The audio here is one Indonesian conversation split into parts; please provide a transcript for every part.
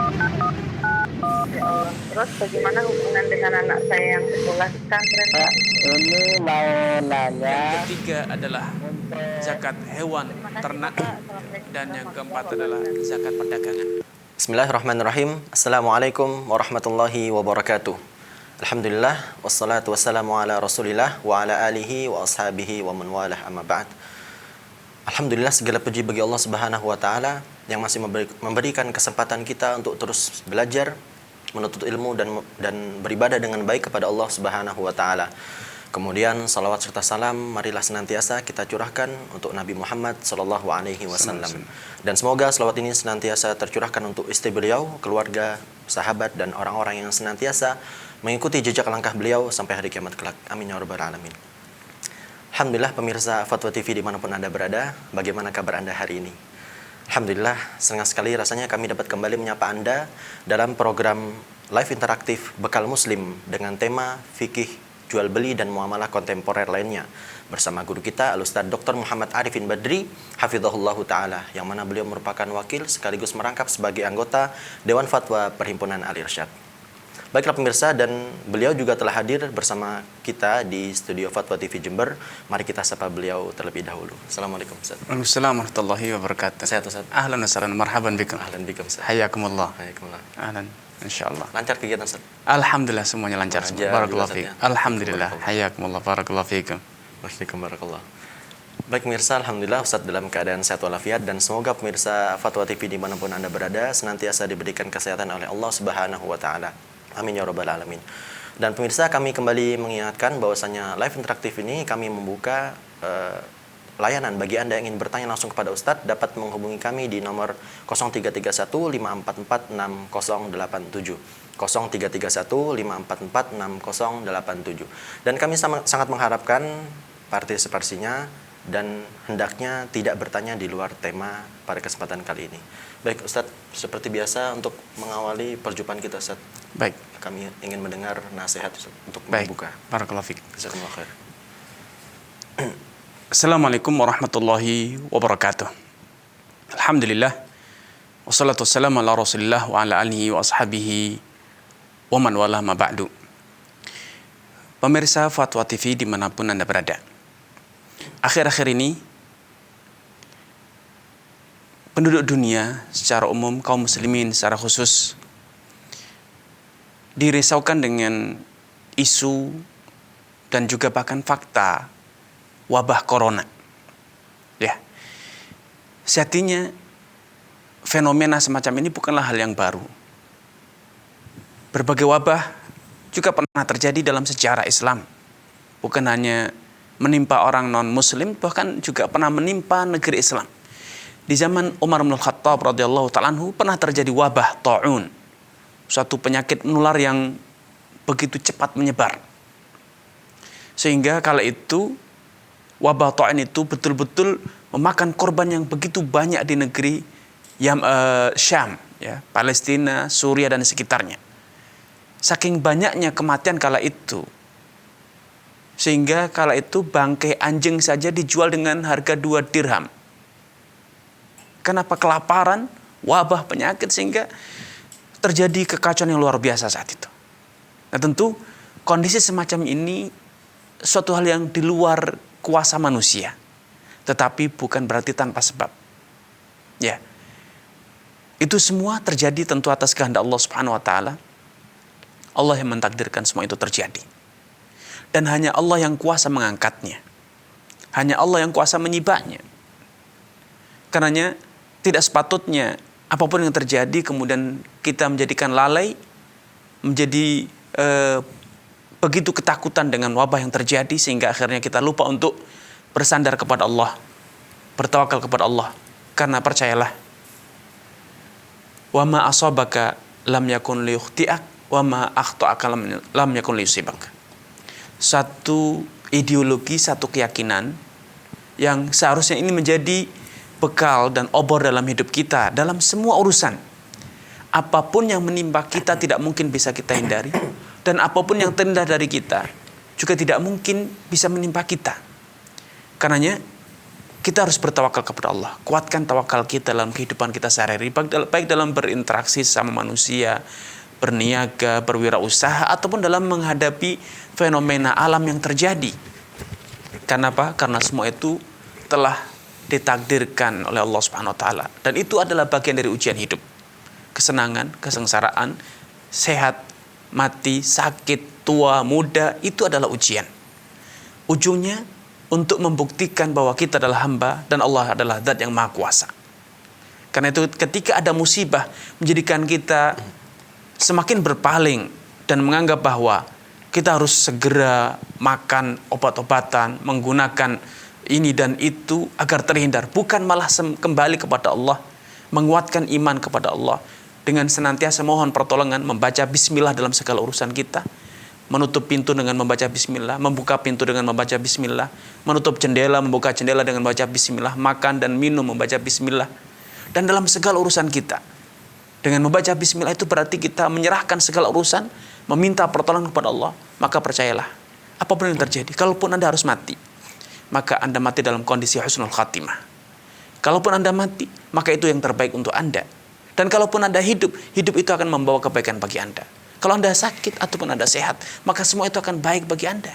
Ya Allah. Terus bagaimana hubungan dengan anak saya yang sekolah di pesantren? Pak, ini mau nanya Yang ketiga adalah untuk zakat hewan Terima kasih ternak. Bapak. Assalamualaikum Dan yang keempat warahmatullahi adalah wabarakatuh. zakat perdagangan. Bismillahirrahmanirrahim. Assalamualaikum warahmatullahi wabarakatuh. Alhamdulillah, wassalatu wassalamu ala rasulillah wa ala alihi wa ashabihi wa man walah, amma ba'd. Alhamdulillah, segala puji bagi Allah Subhanahu wa taala yang masih memberikan kesempatan kita untuk terus belajar, menuntut ilmu dan beribadah dengan baik kepada Allah Subhanahu wa taala. Kemudian salawat serta salam marilah senantiasa kita curahkan untuk Nabi Muhammad sallallahu alaihi wasallam. Dan semoga salawat ini senantiasa tercurahkan untuk istri beliau, keluarga, sahabat dan orang-orang yang senantiasa mengikuti jejak langkah beliau sampai hari kiamat kelak. Amin ya rabbal alamin. Alhamdulillah pemirsa Fatwa TV dimanapun Anda berada, bagaimana kabar Anda hari ini? Alhamdulillah, senang sekali rasanya kami dapat kembali menyapa Anda dalam program live interaktif Bekal Muslim dengan tema fikih, jual beli dan muamalah kontemporer lainnya bersama guru kita Al-Ustaz Dr. Muhammad Arifin Badri hafizahullahu taala, yang mana beliau merupakan wakil sekaligus merangkap sebagai anggota Dewan Fatwa Perhimpunan Al-Irsyad. Baiklah pemirsa, dan beliau juga telah hadir bersama kita di studio Fatwa TV Jember. Mari kita sapa beliau terlebih dahulu. Assalamualaikum Ustaz. Waalaikumsalam warahmatullahi wabarakatuh. Sehat Ustaz? Ahlan wa sahlan, marhaban bikum. Ahlan bikum Ustaz. Hayakumullah. Waalaikumsalam. Ahlan, insyaallah. Lancar kegiatan Ustaz? Alhamdulillah semuanya lancar semua. Lancar Barakallahu juga, fiik. Ustaz, ya. Alhamdulillah. Barakallah. Hayakumullah, barakallahu fiikum. Waalaikumsalam barakallah. Baik pemirsa, alhamdulillah Ustaz dalam keadaan sehat walafiat, dan semoga pemirsa Fatwa TV dimanapun Anda berada senantiasa diberikan kesehatan oleh Allah Subhanahu wa taala. Amin ya rabbal alamin. Dan pemirsa, kami kembali mengingatkan bahwasanya live interaktif ini kami membuka layanan bagi Anda yang ingin bertanya langsung kepada Ustadz, dapat menghubungi kami di nomor 0331 544 6087. 0331 544 6087. Dan kami sangat mengharapkan partisipasinya dan hendaknya tidak bertanya di luar tema pada kesempatan kali ini. Baik Ustadz, seperti biasa untuk mengawali perjumpaan kita Ustadz, Baik. kami ingin mendengar nasihat Ustadz untuk Baik. membuka. Barakallahu fiik. Jazakumullah khair. Assalamualaikum warahmatullahi wabarakatuh. Alhamdulillah. Wassalatu wassalamu ala rasulillah wa ala alihi wa ashabihi wa man walah ma ba'du. Pemirsa Fatwa TV dimanapun Anda berada, akhir-akhir ini penduduk dunia secara umum, kaum muslimin secara khusus, dirisaukan dengan isu dan juga bahkan fakta wabah corona. Ya. Sejatinya fenomena semacam ini bukanlah hal yang baru. Berbagai wabah juga pernah terjadi dalam sejarah Islam. Bukan hanya menimpa orang non-muslim, bahkan juga pernah menimpa negeri Islam. Di zaman Umar bin Khattab radhiyallahu ta'ala anhu pernah terjadi wabah ta'un, suatu penyakit menular yang begitu cepat menyebar. Sehingga kala itu wabah ta'un itu betul-betul memakan korban yang begitu banyak di negeri Syam, ya, Palestina, Suriah dan sekitarnya. Saking banyaknya kematian kala itu, sehingga kala itu bangkai anjing saja dijual dengan harga 2 dirham. Kenapa? Kelaparan, wabah, penyakit, sehingga terjadi kekacauan yang luar biasa saat itu. Nah tentu kondisi semacam ini suatu hal yang di luar kuasa manusia, tetapi bukan berarti tanpa sebab. Ya, itu semua terjadi tentu atas kehendak Allah Subhanahu Wa Taala. Allah yang mentakdirkan semua itu terjadi, dan hanya Allah yang kuasa mengangkatnya, hanya Allah yang kuasa menyibaknya. Karenanya tidak sepatutnya apapun yang terjadi kemudian kita menjadikan lalai, menjadi begitu ketakutan dengan wabah yang terjadi sehingga akhirnya kita lupa untuk bersandar kepada Allah, bertawakal kepada Allah. Karena percayalah, wa ma asabaka lam yakun liyukhti'ak wa ma akhta'aka lam yakun liyusibak. Satu ideologi, satu keyakinan yang seharusnya ini menjadi bekal dan obor dalam hidup kita, dalam semua urusan. Apapun yang menimpa kita tidak mungkin bisa kita hindari, dan apapun yang terendah dari kita juga tidak mungkin bisa menimpa kita. Karenanya kita harus bertawakal kepada Allah. Kuatkan tawakal kita dalam kehidupan kita sehari-hari, baik dalam berinteraksi sama manusia, berniaga, berwirausaha, ataupun dalam menghadapi fenomena alam yang terjadi. Karena apa? Karena semua itu telah ditakdirkan oleh Allah Subhanahu wa taala, dan itu adalah bagian dari ujian hidup. Kesenangan, kesengsaraan, sehat, mati, sakit, tua, muda, itu adalah ujian. Ujungnya untuk membuktikan bahwa kita adalah hamba dan Allah adalah Zat yang Maha Kuasa. Karena itu ketika ada musibah menjadikan kita semakin berpaling dan menganggap bahwa kita harus segera makan obat-obatan, menggunakan ini dan itu agar terhindar. Bukan malah kembali kepada Allah, menguatkan iman kepada Allah dengan senantiasa mohon pertolongan, membaca bismillah dalam segala urusan kita. Menutup pintu dengan membaca bismillah, membuka pintu dengan membaca bismillah, menutup jendela, membuka jendela dengan membaca bismillah, makan dan minum membaca bismillah. Dan dalam segala urusan kita, dengan membaca bismillah itu berarti kita menyerahkan segala urusan, meminta pertolongan kepada Allah. Maka percayalah, apapun yang terjadi, kalaupun Anda harus mati, maka Anda mati dalam kondisi husnul khatimah. Kalaupun Anda mati, maka itu yang terbaik untuk Anda. Dan kalaupun Anda hidup, hidup itu akan membawa kebaikan bagi Anda. Kalau Anda sakit ataupun Anda sehat, maka semua itu akan baik bagi Anda.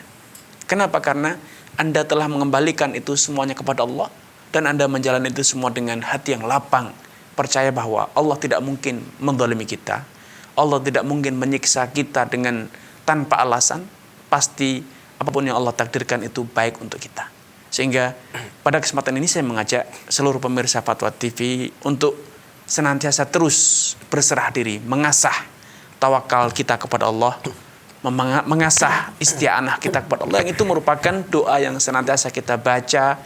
Kenapa? Karena Anda telah mengembalikan itu semuanya kepada Allah, dan Anda menjalani itu semua dengan hati yang lapang, percaya bahwa Allah tidak mungkin menzalimi kita, Allah tidak mungkin menyiksa kita dengan tanpa alasan. Pasti apapun yang Allah takdirkan itu baik untuk kita. Sehingga pada kesempatan ini saya mengajak seluruh pemirsa Fatwa TV untuk senantiasa terus berserah diri, mengasah tawakal kita kepada Allah, mengasah isti'anah kita kepada Allah, yang itu merupakan doa yang senantiasa kita baca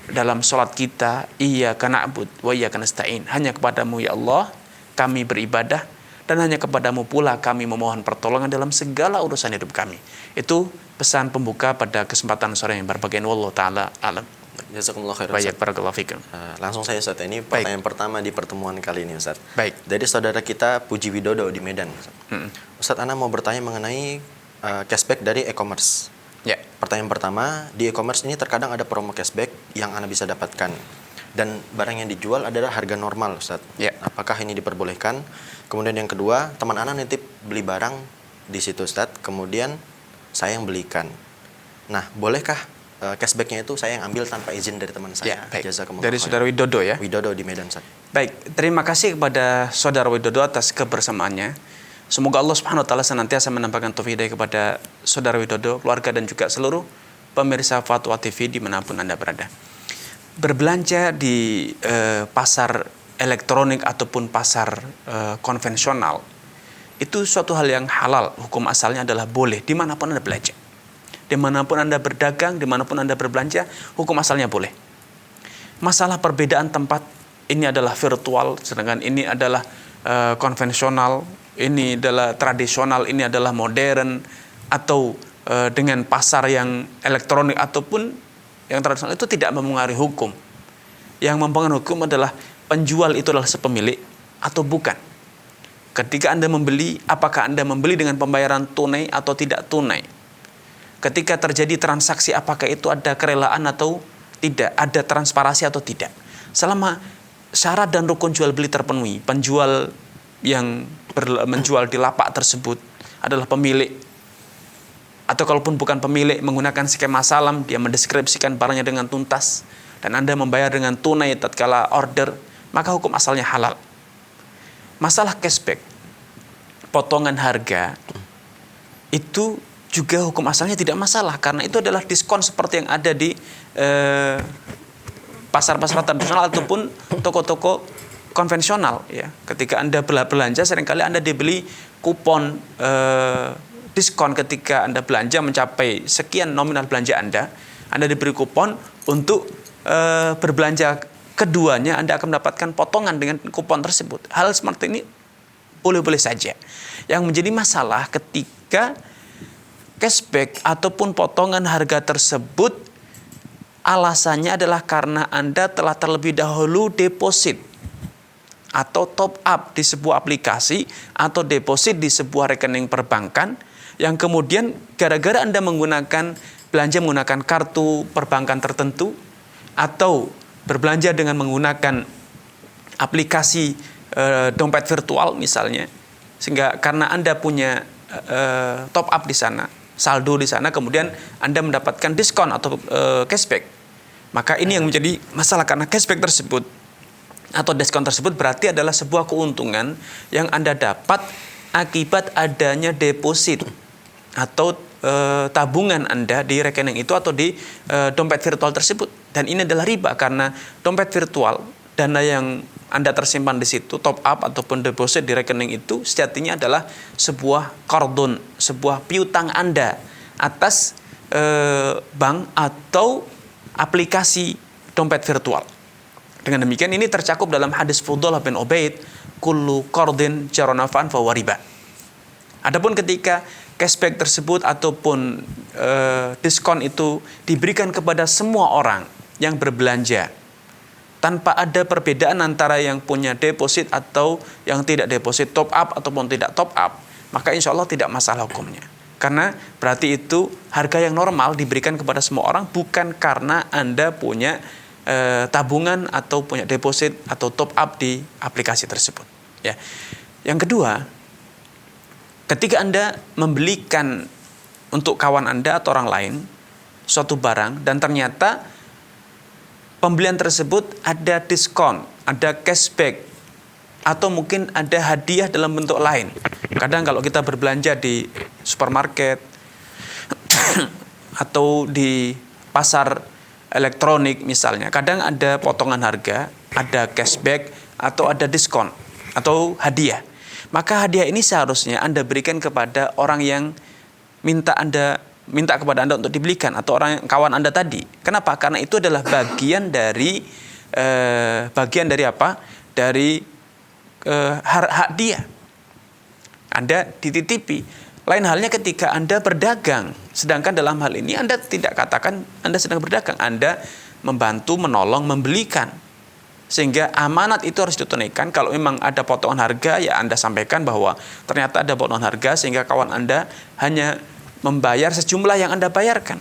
dalam sholat kita. Iyyaka na'budu wa iyyaka nasta'in. Hanya kepadamu ya Allah kami beribadah, dan hanya kepadamu pula kami memohon pertolongan dalam segala urusan hidup kami. Itu pesan pembuka pada kesempatan sore yang berbahagia. Wallahu ta'ala alam. Jazakumullah khairan. Baik, barakallahu fikum. Langsung saya Ustaz, ini pertanyaan pertama di pertemuan kali ini Ustaz. Baik. Dari saudara kita Puji Widodo di Medan. Ustaz, Ana mau bertanya mengenai cashback dari e-commerce. Ya. Pertanyaan pertama, di e-commerce ini terkadang ada promo cashback yang Ana bisa dapatkan, dan barang yang dijual adalah harga normal Ustaz. Ya. Apakah ini diperbolehkan? Kemudian yang kedua, teman Ana nitip beli barang di situ Ustaz, kemudian saya yang belikan. Nah, bolehkah cashbacknya itu saya yang ambil tanpa izin dari teman saya? Ya, baik. Jazakumullah Dari khairan. saudara Widodo ya. Widodo di Medan Ustaz. Baik, terima kasih kepada saudara Widodo atas kebersamaannya. Semoga Allah Subhanahu wa taala senantiasa menampakkan taufik hidayah kepada saudara Widodo, keluarga, dan juga seluruh pemirsa Fatwa TV dimanapun Anda berada. Berbelanja di pasar elektronik ataupun pasar konvensional itu suatu hal yang halal. Hukum asalnya adalah boleh dimanapun Anda belanja, dimanapun Anda berdagang, dimanapun Anda berbelanja, hukum asalnya boleh. Masalah perbedaan tempat, ini adalah virtual, sedangkan ini adalah konvensional, ini adalah tradisional, ini adalah modern, atau dengan pasar yang elektronik ataupun yang tradisional, itu tidak mempengaruhi hukum. Yang mempengaruhi hukum adalah penjual itu adalah sepemilik atau bukan. Ketika Anda membeli, apakah Anda membeli dengan pembayaran tunai atau tidak tunai? Ketika terjadi transaksi, apakah itu ada kerelaan atau tidak, ada transparansi atau tidak. Selama syarat dan rukun jual beli terpenuhi, penjual yang menjual di lapak tersebut adalah pemilik, atau kalaupun bukan pemilik, menggunakan skema salam, dia mendeskripsikan barangnya dengan tuntas, dan Anda membayar dengan tunai tatkala order, maka hukum asalnya halal. Masalah cashback, potongan harga, itu juga hukum asalnya tidak masalah, karena itu adalah diskon seperti yang ada di pasar-pasar tradisional ataupun toko-toko konvensional ya. Ketika Anda belanja, seringkali Anda dibeli kupon diskon. Ketika Anda belanja mencapai sekian nominal belanja Anda diberi kupon untuk berbelanja keduanya, Anda akan mendapatkan potongan dengan kupon tersebut. Hal seperti ini boleh-boleh saja. Yang menjadi masalah ketika cashback ataupun potongan harga tersebut alasannya adalah karena Anda telah terlebih dahulu deposit atau top up di sebuah aplikasi atau deposit di sebuah rekening perbankan, yang kemudian gara-gara Anda belanja menggunakan kartu perbankan tertentu atau berbelanja dengan menggunakan aplikasi dompet virtual misalnya, sehingga karena Anda punya top up di sana, saldo di sana, kemudian Anda mendapatkan diskon atau cashback, maka ini yang menjadi masalah, karena cashback tersebut atau diskon tersebut berarti adalah sebuah keuntungan yang Anda dapat akibat adanya deposit atau tabungan Anda di rekening itu atau di dompet virtual tersebut. Dan ini adalah riba, karena dompet virtual, dana yang Anda tersimpan di situ, top up ataupun deposit di rekening itu sejatinya adalah sebuah kordon, sebuah piutang Anda atas bank atau aplikasi dompet virtual. Dengan demikian ini tercakup dalam hadis Fudhalah bin Ubaid, kullu qardin jarra naf'an fahuwa riba. Adapun ketika cashback tersebut ataupun diskon itu diberikan kepada semua orang yang berbelanja tanpa ada perbedaan antara yang punya deposit atau yang tidak deposit, top up ataupun tidak top up, maka insya Allah tidak masalah hukumnya. Karena berarti itu harga yang normal diberikan kepada semua orang, bukan karena Anda punya tabungan atau punya deposit atau top up di aplikasi tersebut. Ya. Yang kedua, ketika Anda membelikan untuk kawan Anda atau orang lain suatu barang dan ternyata pembelian tersebut ada diskon, ada cashback, atau mungkin ada hadiah dalam bentuk lain. Kadang kalau kita berbelanja di supermarket atau di pasar elektronik misalnya, kadang ada potongan harga, ada cashback, atau ada diskon, atau hadiah. Maka hadiah ini seharusnya Anda berikan kepada orang yang minta kepada Anda untuk dibelikan, atau orang kawan Anda tadi. Kenapa? Karena itu adalah bagian dari apa? Dari hak dia. Anda dititipi. Lain halnya ketika Anda berdagang, sedangkan dalam hal ini Anda tidak katakan Anda sedang berdagang, Anda membantu, menolong, membelikan. Sehingga amanat itu harus ditunaikan. Kalau memang ada potongan harga, ya Anda sampaikan bahwa ternyata ada potongan harga, sehingga kawan Anda hanya membayar sejumlah yang Anda bayarkan.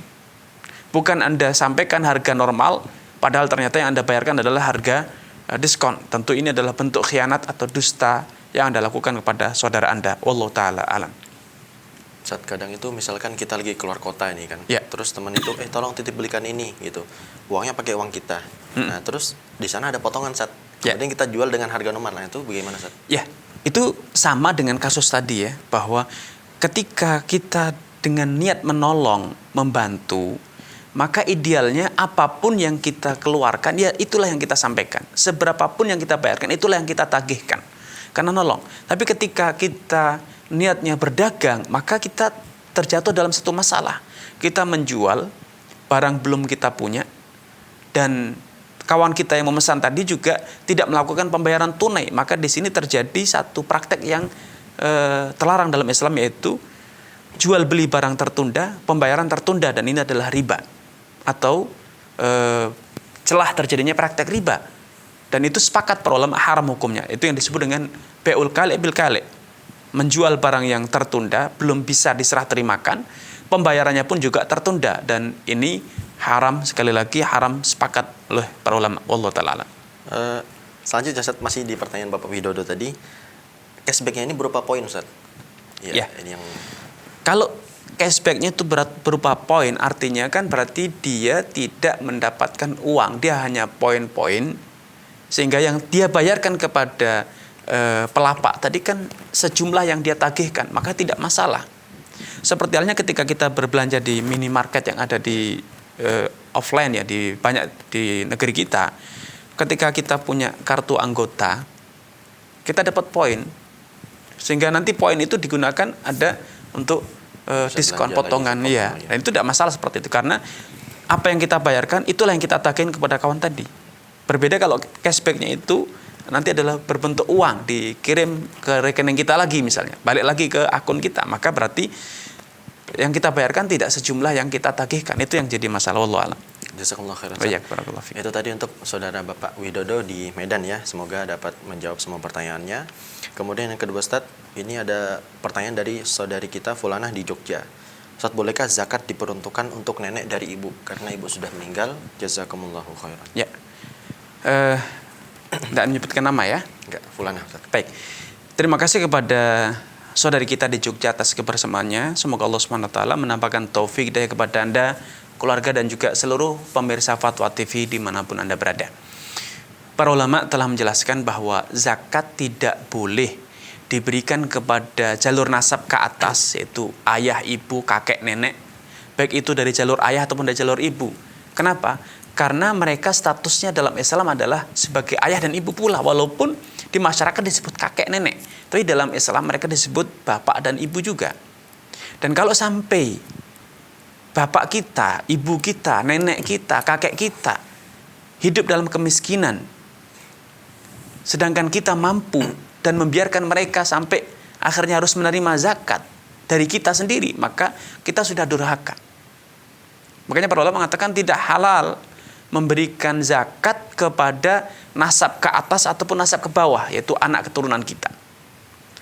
Bukan Anda sampaikan harga normal, padahal ternyata yang Anda bayarkan adalah harga diskon. Tentu ini adalah bentuk khianat atau dusta yang Anda lakukan kepada saudara Anda. Wallahu ta'ala alam. Saat kadang itu misalkan kita lagi keluar kota ini kan, Ya. terus teman itu tolong titip belikan ini gitu, uangnya pakai uang kita. Nah terus di sana ada potongan Sat, Ya. kemudian kita jual dengan harga normal. Nah itu bagaimana Sat? Ya, itu sama dengan kasus tadi ya, bahwa ketika kita dengan niat menolong, membantu, maka idealnya apapun yang kita keluarkan, ya itulah yang kita sampaikan. Seberapapun yang kita bayarkan, itulah yang kita tagihkan. Karena nolong. Tapi ketika kita niatnya berdagang, maka kita terjatuh dalam satu masalah. Kita menjual barang belum kita punya, dan kawan kita yang memesan tadi juga tidak melakukan pembayaran tunai. Maka di sini terjadi satu praktek yang terlarang dalam Islam, yaitu jual beli barang tertunda, pembayaran tertunda, dan ini adalah riba atau celah terjadinya praktek riba. Dan itu sepakat para ulama haram hukumnya. Itu yang disebut dengan bai'ul kali' bil kali'. Menjual barang yang tertunda, belum bisa diserah terimakan, pembayarannya pun juga tertunda, dan ini haram, sekali lagi haram sepakat oleh para ulama. Wallahu ta'ala. Selanjutnya Ustaz, masih di pertanyaan Bapak Widodo tadi, cashbacknya ini berupa poin Ustaz. Ya. Ini yang Kalau cashbacknya itu berupa poin, artinya kan berarti dia tidak mendapatkan uang, dia hanya poin-poin, sehingga yang dia bayarkan kepada pelapak tadi kan sejumlah yang dia tagihkan, maka tidak masalah. Seperti halnya ketika kita berbelanja di minimarket yang ada di offline ya, di banyak di negeri kita, ketika kita punya kartu anggota, kita dapat poin, sehingga nanti poin itu digunakan ada untuk diskon, potongan, ya. Dan itu tidak masalah seperti itu, karena apa yang kita bayarkan itulah yang kita tagihkan kepada kawan tadi. Berbeda kalau cashbacknya itu nanti adalah berbentuk uang, dikirim ke rekening kita lagi misalnya, balik lagi ke akun kita, maka berarti yang kita bayarkan tidak sejumlah yang kita tagihkan. Itu yang jadi masalah. Wallahu a'lam. Jazakallahu khairan. Baik, barakallahu fiik. Itu tadi untuk saudara Bapak Widodo di Medan ya. Semoga dapat menjawab semua pertanyaannya. Kemudian yang kedua Ustaz, ini ada pertanyaan dari saudari kita Fulanah di Jogja. Ustaz, bolehkah zakat diperuntukkan untuk nenek dari ibu karena ibu sudah meninggal? Jazakumullahu khairan. Ya. Tidak menyebutkan nama ya. Enggak, Fulana. Ustaz. Baik. Terima kasih kepada saudari kita di Jogja atas kebersamaannya. Semoga Allah SWT menampakkan taufik daya kepada Anda, keluarga dan juga seluruh pemirsa Fatwa TV dimanapun Anda berada. Para ulama telah menjelaskan bahwa zakat tidak boleh diberikan kepada jalur nasab ke atas, yaitu ayah, ibu, kakek, nenek, baik itu dari jalur ayah ataupun dari jalur ibu. Kenapa? Karena mereka statusnya dalam Islam adalah sebagai ayah dan ibu pula, walaupun di masyarakat disebut kakek nenek, tapi dalam Islam mereka disebut bapak dan ibu juga. Dan kalau sampai bapak kita, ibu kita, nenek kita, kakek kita hidup dalam kemiskinan, sedangkan kita mampu dan membiarkan mereka sampai akhirnya harus menerima zakat dari kita sendiri, maka kita sudah durhaka. Makanya para ulama mengatakan tidak halal memberikan zakat kepada nasab ke atas ataupun nasab ke bawah, yaitu anak keturunan kita.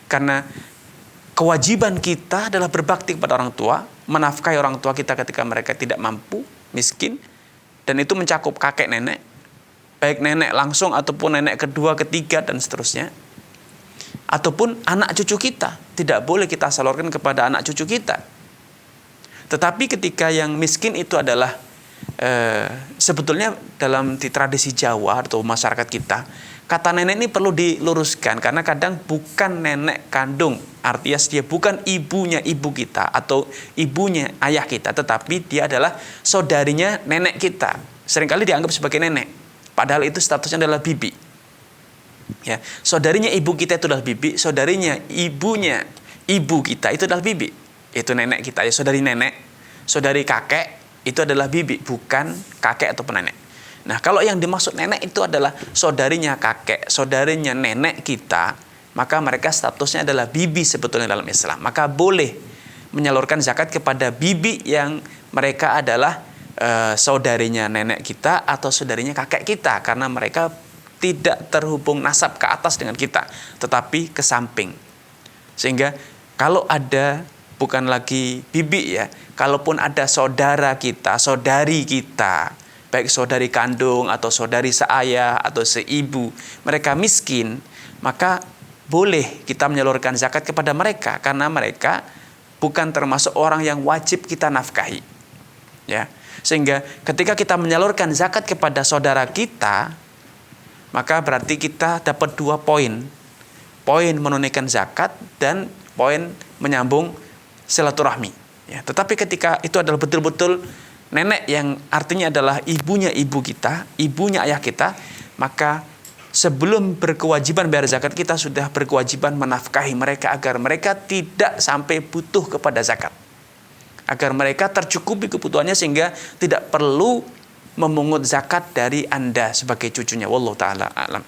Karena kewajiban kita adalah berbakti kepada orang tua, menafkahi orang tua kita ketika mereka tidak mampu, miskin, dan itu mencakup kakek nenek, baik nenek langsung ataupun nenek kedua, ketiga, dan seterusnya. Ataupun anak cucu kita, tidak boleh kita salurkan kepada anak cucu kita. Tetapi ketika yang miskin itu adalah sebetulnya di tradisi Jawa atau masyarakat kita, kata nenek ini perlu diluruskan karena kadang bukan nenek kandung, artinya dia bukan ibunya ibu kita atau ibunya ayah kita, tetapi dia adalah saudarinya nenek kita. Seringkali dianggap sebagai nenek, padahal itu statusnya adalah bibi. Ya, saudarinya ibu kita itu adalah bibi, saudarinya ibunya ibu kita itu adalah bibi. Itu nenek kita ya, saudari nenek, saudari kakek itu adalah bibi, bukan kakek ataupun nenek. Nah, kalau yang dimaksud nenek itu adalah saudarinya kakek, saudarinya nenek kita, maka mereka statusnya adalah bibi sebetulnya dalam Islam. Maka boleh menyalurkan zakat kepada bibi yang mereka adalah saudarinya nenek kita atau saudarinya kakek kita, karena mereka tidak terhubung nasab ke atas dengan kita, tetapi ke samping. Sehingga kalau ada, bukan lagi bibi ya, kalaupun ada saudara kita, saudari kita, baik saudari kandung atau saudari seayah atau seibu, mereka miskin, maka boleh kita menyalurkan zakat kepada mereka karena mereka bukan termasuk orang yang wajib kita nafkahi. Ya. Sehingga ketika kita menyalurkan zakat kepada saudara kita, maka berarti kita dapat 2 poin. Poin menunaikan zakat dan poin menyambung silaturahmi. Ya, tetapi ketika itu adalah betul-betul nenek yang artinya adalah ibunya ibu kita, ibunya ayah kita, maka sebelum berkewajiban bayar zakat kita sudah berkewajiban menafkahi mereka agar mereka tidak sampai butuh kepada zakat. Agar mereka tercukupi kebutuhannya sehingga tidak perlu memungut zakat dari Anda sebagai cucunya. Wallahu taala a'lam.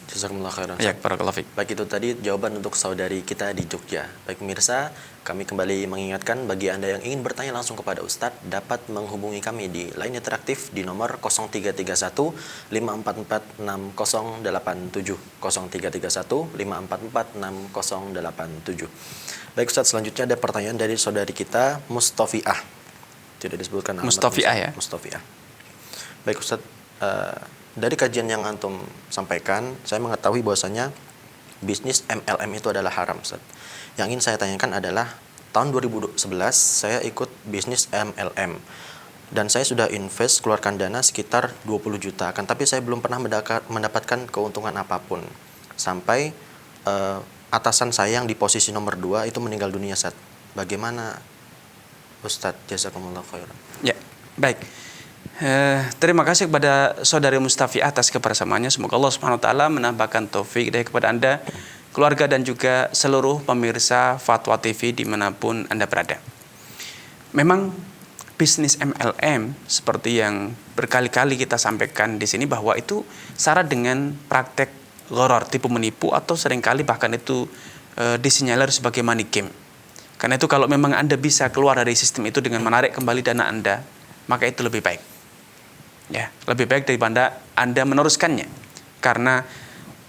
Jazakumullah khairan. Ya, barakallahu fiik. Baik, itu tadi jawaban untuk saudari kita di Jogja. Baik pemirsa, kami kembali mengingatkan bagi Anda yang ingin bertanya langsung kepada Ustadz dapat menghubungi kami di line interaktif di nomor 0331 544 6087 0331 544 6087. Baik Ustadz, selanjutnya ada pertanyaan dari saudari kita Mustafiah. Tidak disebutkan nama. Mustafiah ya. Mustafiah. Baik Ustadz, dari kajian yang antum sampaikan, saya mengetahui bahwasanya bisnis MLM itu adalah haram, Ustaz. Yang ingin saya tanyakan adalah tahun 2011 saya ikut bisnis MLM dan saya sudah invest keluarkan dana sekitar 20 juta, kan tapi saya belum pernah mendapatkan keuntungan apapun sampai atasan saya yang di posisi nomor 2 itu meninggal dunia, Ustaz. Bagaimana Ustaz? Jazakumullah khairan. Ya, baik. Terima kasih kepada saudari Mustafi atas kebersamaannya. Semoga Allah Subhanahu wa taala menambahkan taufik dari kepada Anda, keluarga dan juga seluruh pemirsa Fatwa TV dimanapun Anda berada. Memang bisnis MLM seperti yang berkali-kali kita sampaikan di sini bahwa itu syarat dengan praktek gharar, tipu menipu, atau seringkali bahkan itu disinyalir sebagai money game. Karena itu kalau memang Anda bisa keluar dari sistem itu dengan menarik kembali dana Anda, maka itu lebih baik. Ya, lebih baik daripada Anda meneruskannya. Karena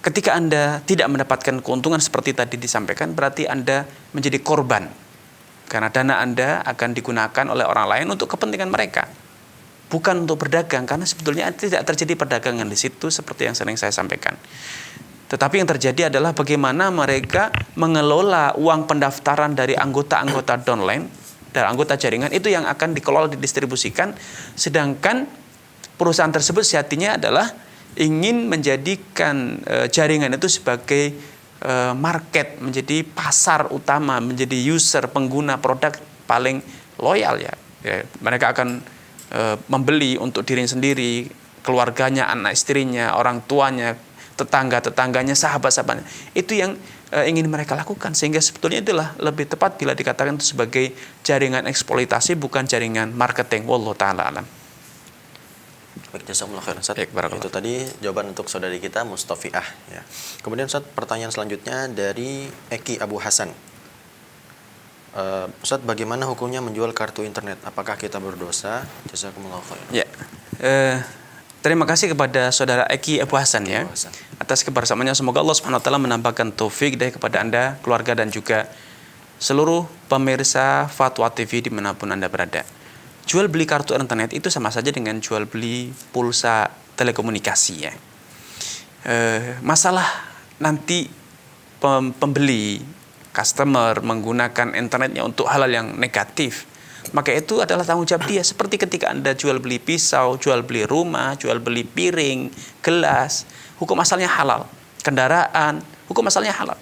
ketika Anda tidak mendapatkan keuntungan seperti tadi disampaikan, berarti Anda menjadi korban. Karena dana Anda akan digunakan oleh orang lain untuk kepentingan mereka. bukan untuk berdagang, karena sebetulnya tidak terjadi perdagangan di situ seperti yang sering saya sampaikan. Tetapi yang terjadi adalah bagaimana mereka mengelola uang pendaftaran dari anggota-anggota downline dan anggota jaringan itu yang akan dikelola, didistribusikan, sedangkan perusahaan tersebut sejatinya adalah ingin menjadikan jaringan itu sebagai market, menjadi pasar utama, menjadi user, pengguna produk paling loyal ya. Mereka akan membeli untuk diri sendiri, keluarganya, anak istrinya, orang tuanya, tetangga-tetangganya, sahabat-sahabatnya. Itu yang ingin mereka lakukan, sehingga sebetulnya itulah lebih tepat bila dikatakan itu sebagai jaringan eksploitasi, bukan jaringan marketing. Wallahu ta'ala alam. Baik, jazakumullah khairan Ustaz. Baik, barakallah. Itu tadi jawaban untuk saudari kita Mustafiah ya. Kemudian Ustaz, pertanyaan selanjutnya dari Eki Abu Hasan. Ustaz, bagaimana hukumnya menjual kartu internet? Apakah kita berdosa? Jazakumullah khairan. Ya. Terima kasih kepada saudara Eki Abu Hasan ya, Abu Hasan. atas kebersamaannya. Semoga Allah Subhanahu wa taala menambahkan taufik dari kepada Anda, keluarga, dan juga seluruh pemirsa Fatwa TV dimanapun Anda berada. Jual beli kartu internet itu sama saja dengan jual beli pulsa telekomunikasi ya. Masalah nanti pembeli, customer menggunakan internetnya untuk hal-hal yang negatif, maka itu adalah tanggung jawab dia. Seperti ketika Anda jual beli pisau, jual beli rumah, jual beli piring, gelas, hukum asalnya halal. Kendaraan, hukum asalnya halal.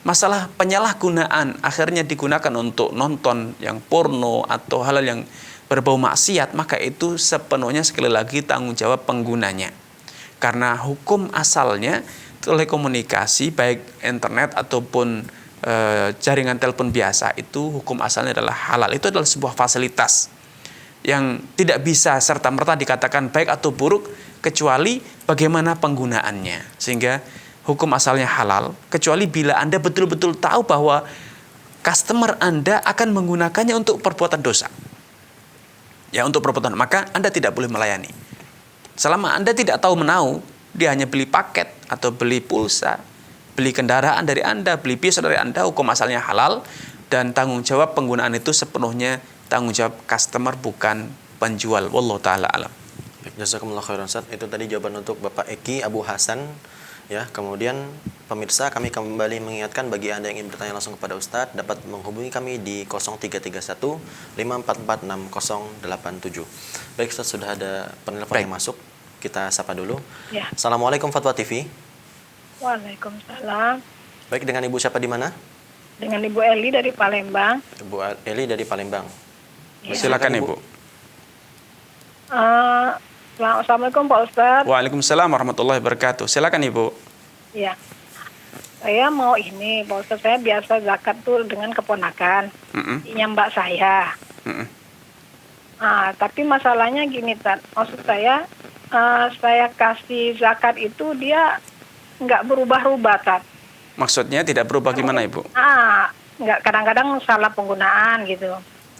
Masalah penyalahgunaan akhirnya digunakan untuk nonton yang porno atau hal-hal yang berbau maksiat, maka itu sepenuhnya sekali lagi tanggung jawab penggunanya. Karena hukum asalnya telekomunikasi, baik internet ataupun jaringan telepon biasa, itu hukum asalnya adalah halal. Itu adalah sebuah fasilitas yang tidak bisa serta-merta dikatakan baik atau buruk kecuali bagaimana penggunaannya. Sehingga hukum asalnya halal kecuali bila Anda betul-betul tahu bahwa customer Anda akan menggunakannya untuk perbuatan dosa. Ya, untuk perbuatan, maka Anda tidak boleh melayani. Selama Anda tidak tahu menau, dia hanya beli paket atau beli pulsa, beli kendaraan dari Anda, beli pisau dari Anda, hukum asalnya halal, dan tanggung jawab penggunaan itu sepenuhnya tanggung jawab customer, bukan penjual. Wallahu ta'ala alam. Jazakumullah khairan Ustaz. Itu tadi jawaban untuk Bapak Eki Abu Hasan ya. Kemudian pemirsa, kami kembali mengingatkan bagi Anda yang ingin bertanya langsung kepada Ustadz dapat menghubungi kami di 0331 544 6087. Baik Ustadz, sudah ada penelpon yang masuk. Kita sapa dulu. Ya. Assalamualaikum Fatwa TV. Waalaikumsalam. Baik, dengan Ibu siapa di mana? Dengan Ibu Eli dari Palembang. Ibu Eli dari Palembang. Ya. Silakan Ibu. Assalamualaikum Pak Ustadz. Waalaikumsalam warahmatullahi wabarakatuh. Silakan Ibu. Ya. Saya mau ini, Pak Ustadz, saya biasa zakat tuh dengan keponakan. Ini mbak saya. Tapi masalahnya gini, Tat. Maksud saya kasih zakat itu dia nggak berubah-ubah, Tat. Maksudnya tidak berubah gimana Ibu? Nggak, kadang-kadang salah penggunaan gitu.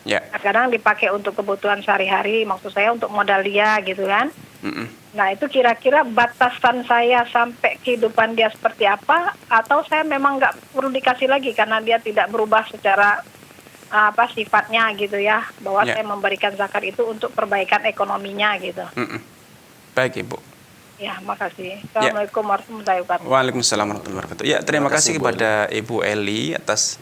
Ya. Kadang dipakai untuk kebutuhan sehari-hari, maksud saya untuk modal dia gitu kan. Nah, itu kira-kira batasan saya sampai kehidupan dia seperti apa, atau saya memang nggak perlu dikasih lagi karena dia tidak berubah secara sifatnya gitu ya, bahwa saya memberikan zakat itu untuk perbaikan ekonominya gitu. Baik Ibu. Ya, makasih. Assalamualaikum warahmatullahi wabarakatuh. Waalaikumsalam warahmatullahi wabarakatuh. Ya, terima kasih kepada Ibu Eli atas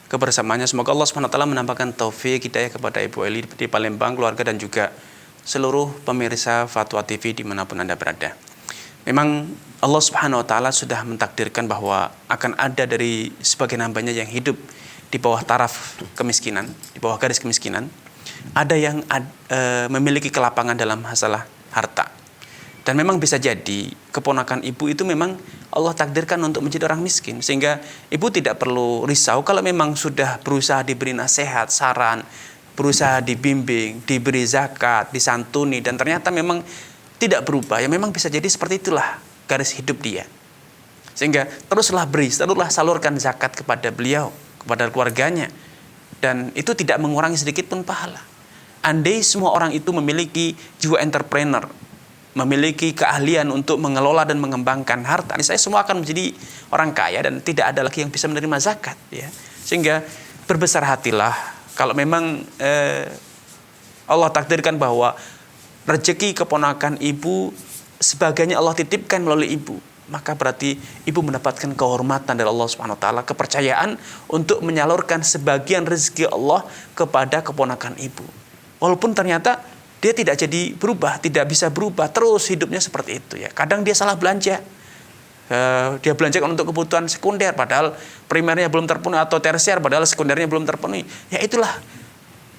kebersamaannya. Semoga Allah SWT menambahkan taufik hidayah kepada Ibu Eli di Palembang, keluarga, dan juga seluruh pemirsa Fatwa TV dimanapun Anda berada. Memang Allah Subhanahu Wa Taala sudah mentakdirkan bahwa akan ada dari sebagian hambanya yang hidup di bawah taraf kemiskinan, di bawah garis kemiskinan. Ada yang memiliki kelapangan dalam masalah harta. Dan memang bisa jadi keponakan ibu itu memang Allah takdirkan untuk menjadi orang miskin. Sehingga ibu tidak perlu risau kalau memang sudah berusaha diberi nasihat, saran, berusaha dibimbing, diberi zakat, disantuni, dan ternyata memang tidak berubah. Ya memang bisa jadi seperti itulah garis hidup dia. Sehingga teruslah beri, teruslah salurkan zakat kepada beliau, kepada keluarganya. Dan itu tidak mengurangi sedikit pun pahala. Andai semua orang itu memiliki jiwa entrepreneur, memiliki keahlian untuk mengelola dan mengembangkan harta, saya semua akan menjadi orang kaya dan tidak ada lagi yang bisa menerima zakat ya. Sehingga berbesar hatilah kalau memang Allah takdirkan bahwa rezeki keponakan ibu sebagainya Allah titipkan melalui ibu, maka berarti ibu mendapatkan kehormatan dari Allah Subhanahu wa taala, kepercayaan untuk menyalurkan sebagian rezeki Allah kepada keponakan ibu. Walaupun ternyata dia tidak jadi berubah, tidak bisa berubah, terus hidupnya seperti itu ya. Kadang dia salah belanja. Dia belanjakan untuk kebutuhan sekunder padahal primernya belum terpenuhi, atau tersier padahal sekundernya belum terpenuhi. Ya itulah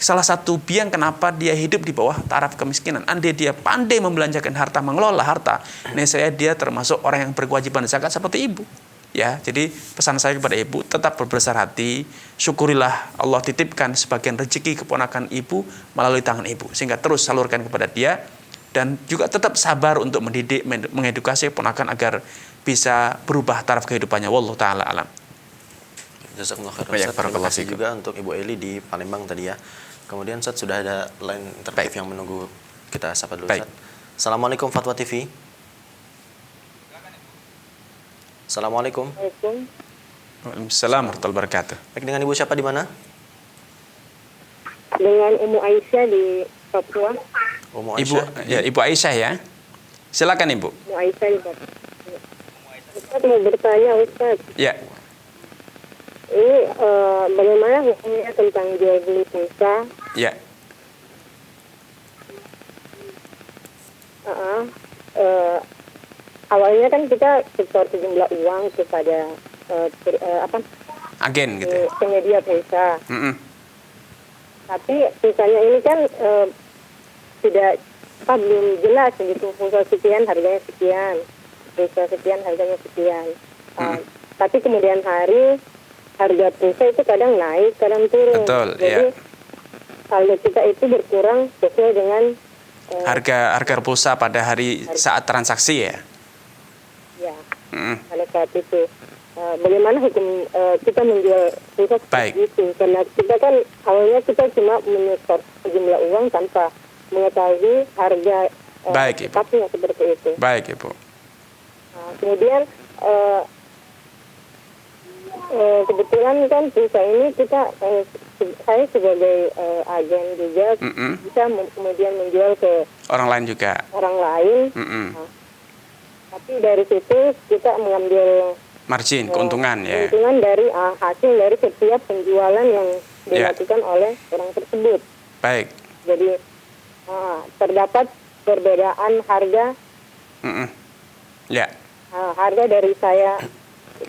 salah satu biang kenapa dia hidup di bawah taraf kemiskinan. Andai dia pandai membelanjakan harta, mengelola harta, nescaya dia termasuk orang yang berkewajiban zakat seperti ibu. Ya, jadi pesan saya kepada ibu, tetap berbesar hati, syukurilah Allah titipkan sebagian rezeki keponakan ibu melalui tangan ibu, sehingga terus salurkan kepada dia, dan juga tetap sabar untuk mendidik, mengedukasi keponakan agar bisa berubah taraf kehidupannya. Wallahu taala alam. Jazakumullah khairan. Terima kasih juga untuk Ibu Eli di Palembang tadi ya. Kemudian Ustaz, sudah ada line interaktif yang menunggu, kita sapa dulu Ustaz. Assalamualaikum Fatwa TV. Assalamualaikum. Waalaikumsalam warahmatullahi wabarakatuh. Baik, dengan Ibu siapa di mana? Dengan Ummu Aisyah di Papua. Ummu Aisyah. Ibu Aisyah ya. Silakan Ibu. Ummu Aisyah di Papua. Ustaz mau bertanya Ustaz. Ya. Ini bagaimana hukumnya tentang jual beli pulsa? Ya. Awalnya kan kita setor sejumlah uang kepada Agen gitu. penyedia pulsa. Mm-mm. Tapi pulsanya ini kan tidak belum jelas gitu. Pulsa sekian harganya sekian, pulsa sekian harganya sekian. Tapi kemudian hari harga pulsa itu kadang naik, kadang turun. Betul, jadi saldo kita itu berkurang sesuai dengan harga pulsa pada hari saat transaksi ya. Ya. Pada saat itu. Bagaimana hukum kita menjual pulsa seperti itu? Karena kita kan awalnya kita cuma menyetor sejumlah uang tanpa mengetahui harga tetapnya seperti itu. Baik Ibu. Kemudian kebetulan kan pulsa ini kita saya sebagai agen juga bisa kemudian menjual ke orang lain juga. Orang lain. Tapi dari situ kita mengambil margin, keuntungan ya. Keuntungan dari hasil dari setiap penjualan yang dilakukan oleh orang tersebut. Baik. Jadi terdapat perbedaan harga. Ya. Harga dari saya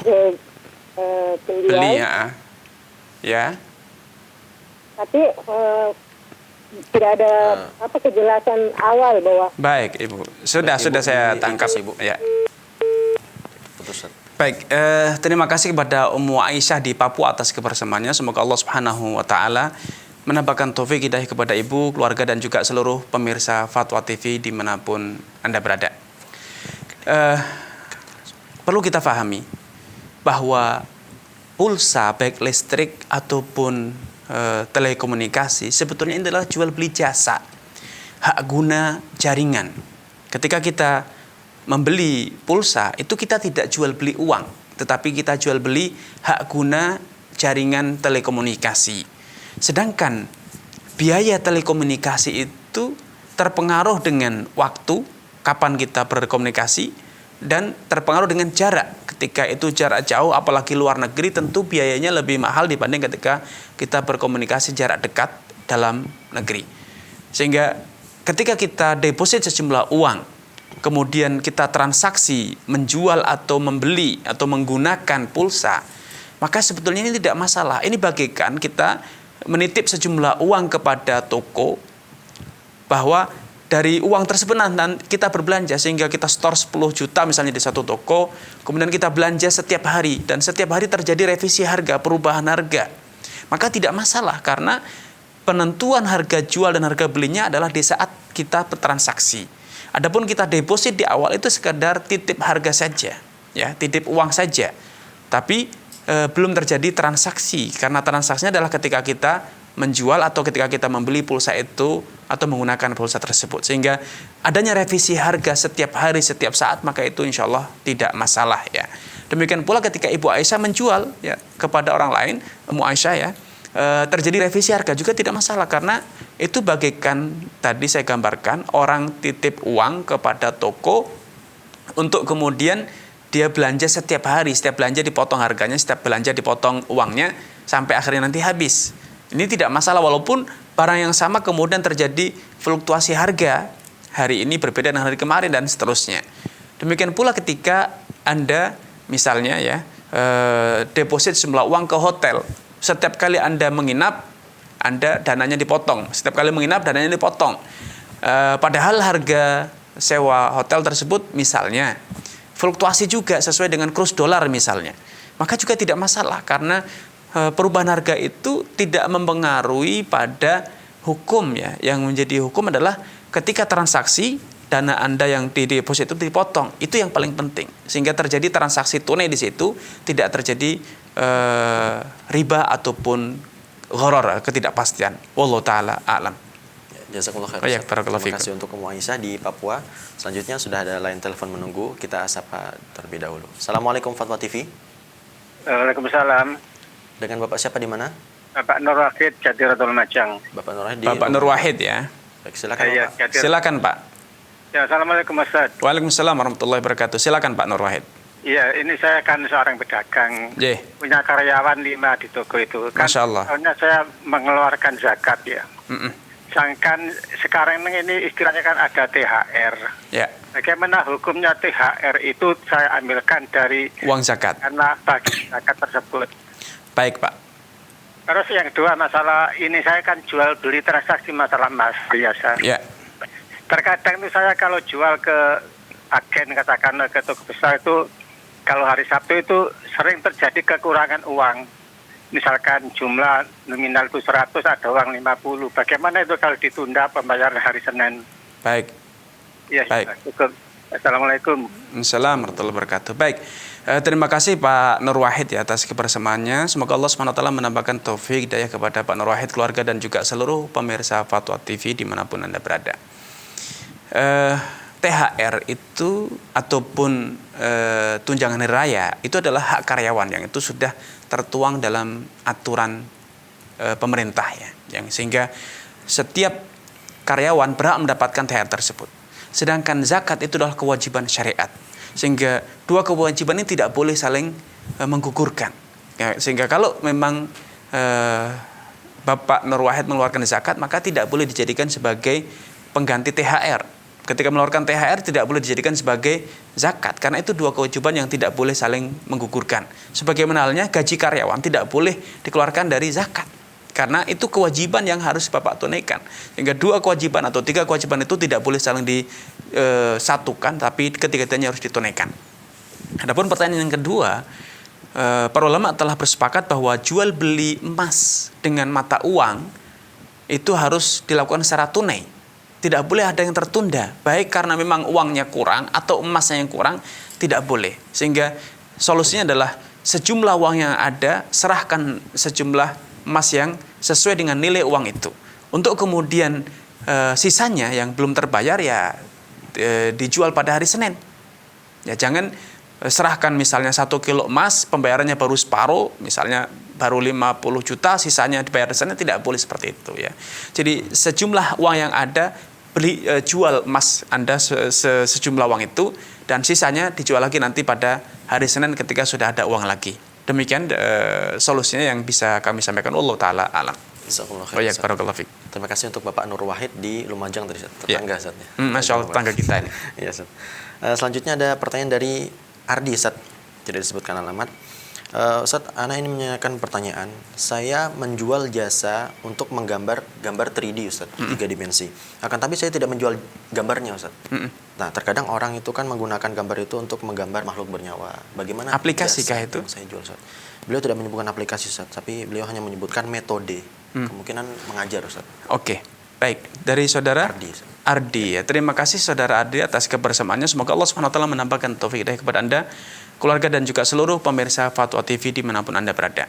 penjual. Beli ya. Tapi tidak ada kejelasan awal bahwa. Baik Ibu. Sudah saya tangkap Ibu. Ya. Baik, terima kasih kepada Ummu Aisyah di Papua atas kebersamaannya. Semoga Allah Subhanahu wa taala menambahkan taufik hidayah kepada Ibu, keluarga dan juga seluruh pemirsa Fatwa TV dimanapun Anda berada. Perlu kita pahami bahwa pulsa baik listrik ataupun telekomunikasi sebetulnya ini adalah jual beli jasa, hak guna jaringan. Ketika kita membeli pulsa itu kita tidak jual beli uang, tetapi kita jual beli hak guna jaringan telekomunikasi. Sedangkan biaya telekomunikasi itu terpengaruh dengan waktu, kapan kita berkomunikasi, dan terpengaruh dengan jarak. Ketika itu jarak jauh, apalagi luar negeri, tentu biayanya lebih mahal dibanding ketika kita berkomunikasi jarak dekat dalam negeri. Sehingga ketika kita deposit sejumlah uang, kemudian kita transaksi menjual atau membeli atau menggunakan pulsa, maka sebetulnya ini tidak masalah. Ini bagaikan kita menitip sejumlah uang kepada toko, bahwa dari uang tersebut nanti kita berbelanja, sehingga kita store 10 juta misalnya di satu toko, kemudian kita belanja setiap hari, dan setiap hari terjadi revisi harga, perubahan harga. Maka tidak masalah, karena penentuan harga jual dan harga belinya adalah di saat kita bertransaksi. Adapun kita deposit di awal itu sekedar titip harga saja, ya, titip uang saja. Tapi belum terjadi transaksi, karena transaksinya adalah ketika kita menjual atau ketika kita membeli pulsa itu atau menggunakan pulsa tersebut. Sehingga adanya revisi harga setiap hari, setiap saat, maka itu insya Allah tidak masalah ya. Demikian pula ketika Ibu Aisyah menjual ya kepada orang lain, Ummu Aisyah ya, terjadi revisi harga juga tidak masalah, karena itu bagaikan tadi saya gambarkan orang titip uang kepada toko untuk kemudian dia belanja setiap hari, setiap belanja dipotong harganya, setiap belanja dipotong uangnya sampai akhirnya nanti habis. Ini tidak masalah walaupun barang yang sama kemudian terjadi fluktuasi harga. Hari ini berbeda dengan hari kemarin dan seterusnya. Demikian pula ketika Anda misalnya ya deposit sejumlah uang ke hotel. Setiap kali Anda menginap, Anda dananya dipotong. Setiap kali menginap dananya dipotong. Padahal harga sewa hotel tersebut misalnya fluktuasi juga sesuai dengan kurs dolar misalnya. Maka juga tidak masalah karena perubahan harga itu tidak mempengaruhi pada hukum ya. Yang menjadi hukum adalah ketika transaksi dana Anda yang di deposit itu dipotong. Itu yang paling penting. Sehingga terjadi transaksi tunai di situ, tidak terjadi riba ataupun gharar, ketidakpastian. Wallahu taala a'lam. Jazakumullah khair. Baik, barakallahu Terima fikum. kasih untuk Ummu Aisyah di Papua. Selanjutnya sudah ada line telepon menunggu. Kita sapa terlebih dahulu. Assalamualaikum Fatwa TV. Waalaikumsalam. Dengan Bapak siapa di mana? Bapak Nur Wahid, Jatiratul Majang. Bapak Nur Wahid di Bapak Nur Wahid ya. Baik, silakan Iya, Bapak. Silakan Pak. Ya, Assalamualaikum Ustaz. Waalaikumsalam warahmatullahi wabarakatuh. Silakan Pak Nur Wahid. Iya, ini saya kan seorang pedagang. Jeh. Punya karyawan 5 di toko itu. Kan Masya Allah. soalnya saya mengeluarkan zakat ya. Sedangkan sekarang ini istilahnya kan ada THR. Ya, Bagaimana hukumnya THR itu saya ambilkan dari uang zakat. karena bagi zakat tersebut. Baik Pak. Terus yang kedua masalah ini saya kan jual beli transaksi masalah emas biasa. Ya, Terkadang itu saya kalau jual ke agen katakanlah ke toko besar itu kalau hari Sabtu itu sering terjadi kekurangan uang. Misalkan jumlah nominal itu 100 ada uang 50. Bagaimana itu kalau ditunda pembayaran hari Senin? baik. Ya, Baik. cukup. Assalamualaikum. Assalamualaikum warahmatullahi wabarakatuh. Baik, terima kasih Pak Nur Wahid ya atas kebersamaannya. Semoga Allah SWT menambahkan taufik hidayah kepada Pak Nur Wahid, keluarga dan juga seluruh pemirsa Fatwa TV dimanapun Anda berada. THR itu ataupun tunjangan hari raya itu adalah hak karyawan yang itu sudah tertuang dalam aturan pemerintah ya, yang sehingga setiap karyawan berhak mendapatkan THR tersebut. Sedangkan zakat itu adalah kewajiban syariat, sehingga dua kewajiban ini tidak boleh saling menggugurkan. Ya, sehingga kalau memang Bapak Nur Wahid mengeluarkan zakat, maka tidak boleh dijadikan sebagai pengganti THR. Ketika mengeluarkan THR tidak boleh dijadikan sebagai zakat, karena itu dua kewajiban yang tidak boleh saling menggugurkan. Sebagaimana halnya gaji karyawan tidak boleh dikeluarkan dari zakat, karena itu kewajiban yang harus Bapak tunaikan. Sehingga dua kewajiban atau tiga kewajiban itu tidak boleh saling disatukan, tapi ketiga-tiganya harus ditunaikan. Adapun pertanyaan yang kedua, para ulama telah bersepakat bahwa jual beli emas dengan mata uang itu harus dilakukan secara tunai. Tidak boleh ada yang tertunda, baik karena memang uangnya kurang atau emasnya yang kurang, tidak boleh. Sehingga solusinya adalah sejumlah uang yang ada, serahkan sejumlah emas yang sesuai dengan nilai uang itu. Untuk kemudian sisanya yang belum terbayar ya dijual pada hari Senin. Ya jangan serahkan misalnya 1 kilo emas, pembayarannya baru separuh, misalnya baru 50 juta, sisanya dibayar di sana, tidak boleh seperti itu ya. Jadi sejumlah uang yang ada, jual emas Anda sejumlah uang itu, dan sisanya dijual lagi nanti pada hari Senin ketika sudah ada uang lagi. Demikian solusinya yang bisa kami sampaikan. Allah Ta'ala alam. Terima kasih untuk Bapak Nur Wahid di Lumajang tadi, tetangga ya. Ustaz. Masya Allah, tetangga kita ini. Ya, Ustaz. Selanjutnya ada pertanyaan dari Ardi, Ustaz. Tidak disebutkan alamat. Ustaz, Ana ini menanyakan pertanyaan. Saya menjual jasa untuk menggambar gambar 3D, Ustaz, 3 dimensi. Akan tapi saya tidak menjual gambarnya, Ustaz. Nah, terkadang orang itu kan menggunakan gambar itu untuk menggambar makhluk bernyawa. Bagaimana aplikasi kah itu? Saya jual, Ustaz. Beliau tidak menyebutkan aplikasi, Ustaz, tapi beliau hanya menyebutkan metode. Kemungkinan mengajar, Ustaz. Oke. Baik, dari saudara Ardi ya. Terima kasih saudara Ardi atas kebersamaannya. Semoga Allah SWT menambahkan taufik hidayah kepada Anda, keluarga dan juga seluruh pemirsa Fatwa TV dimanapun Anda berada.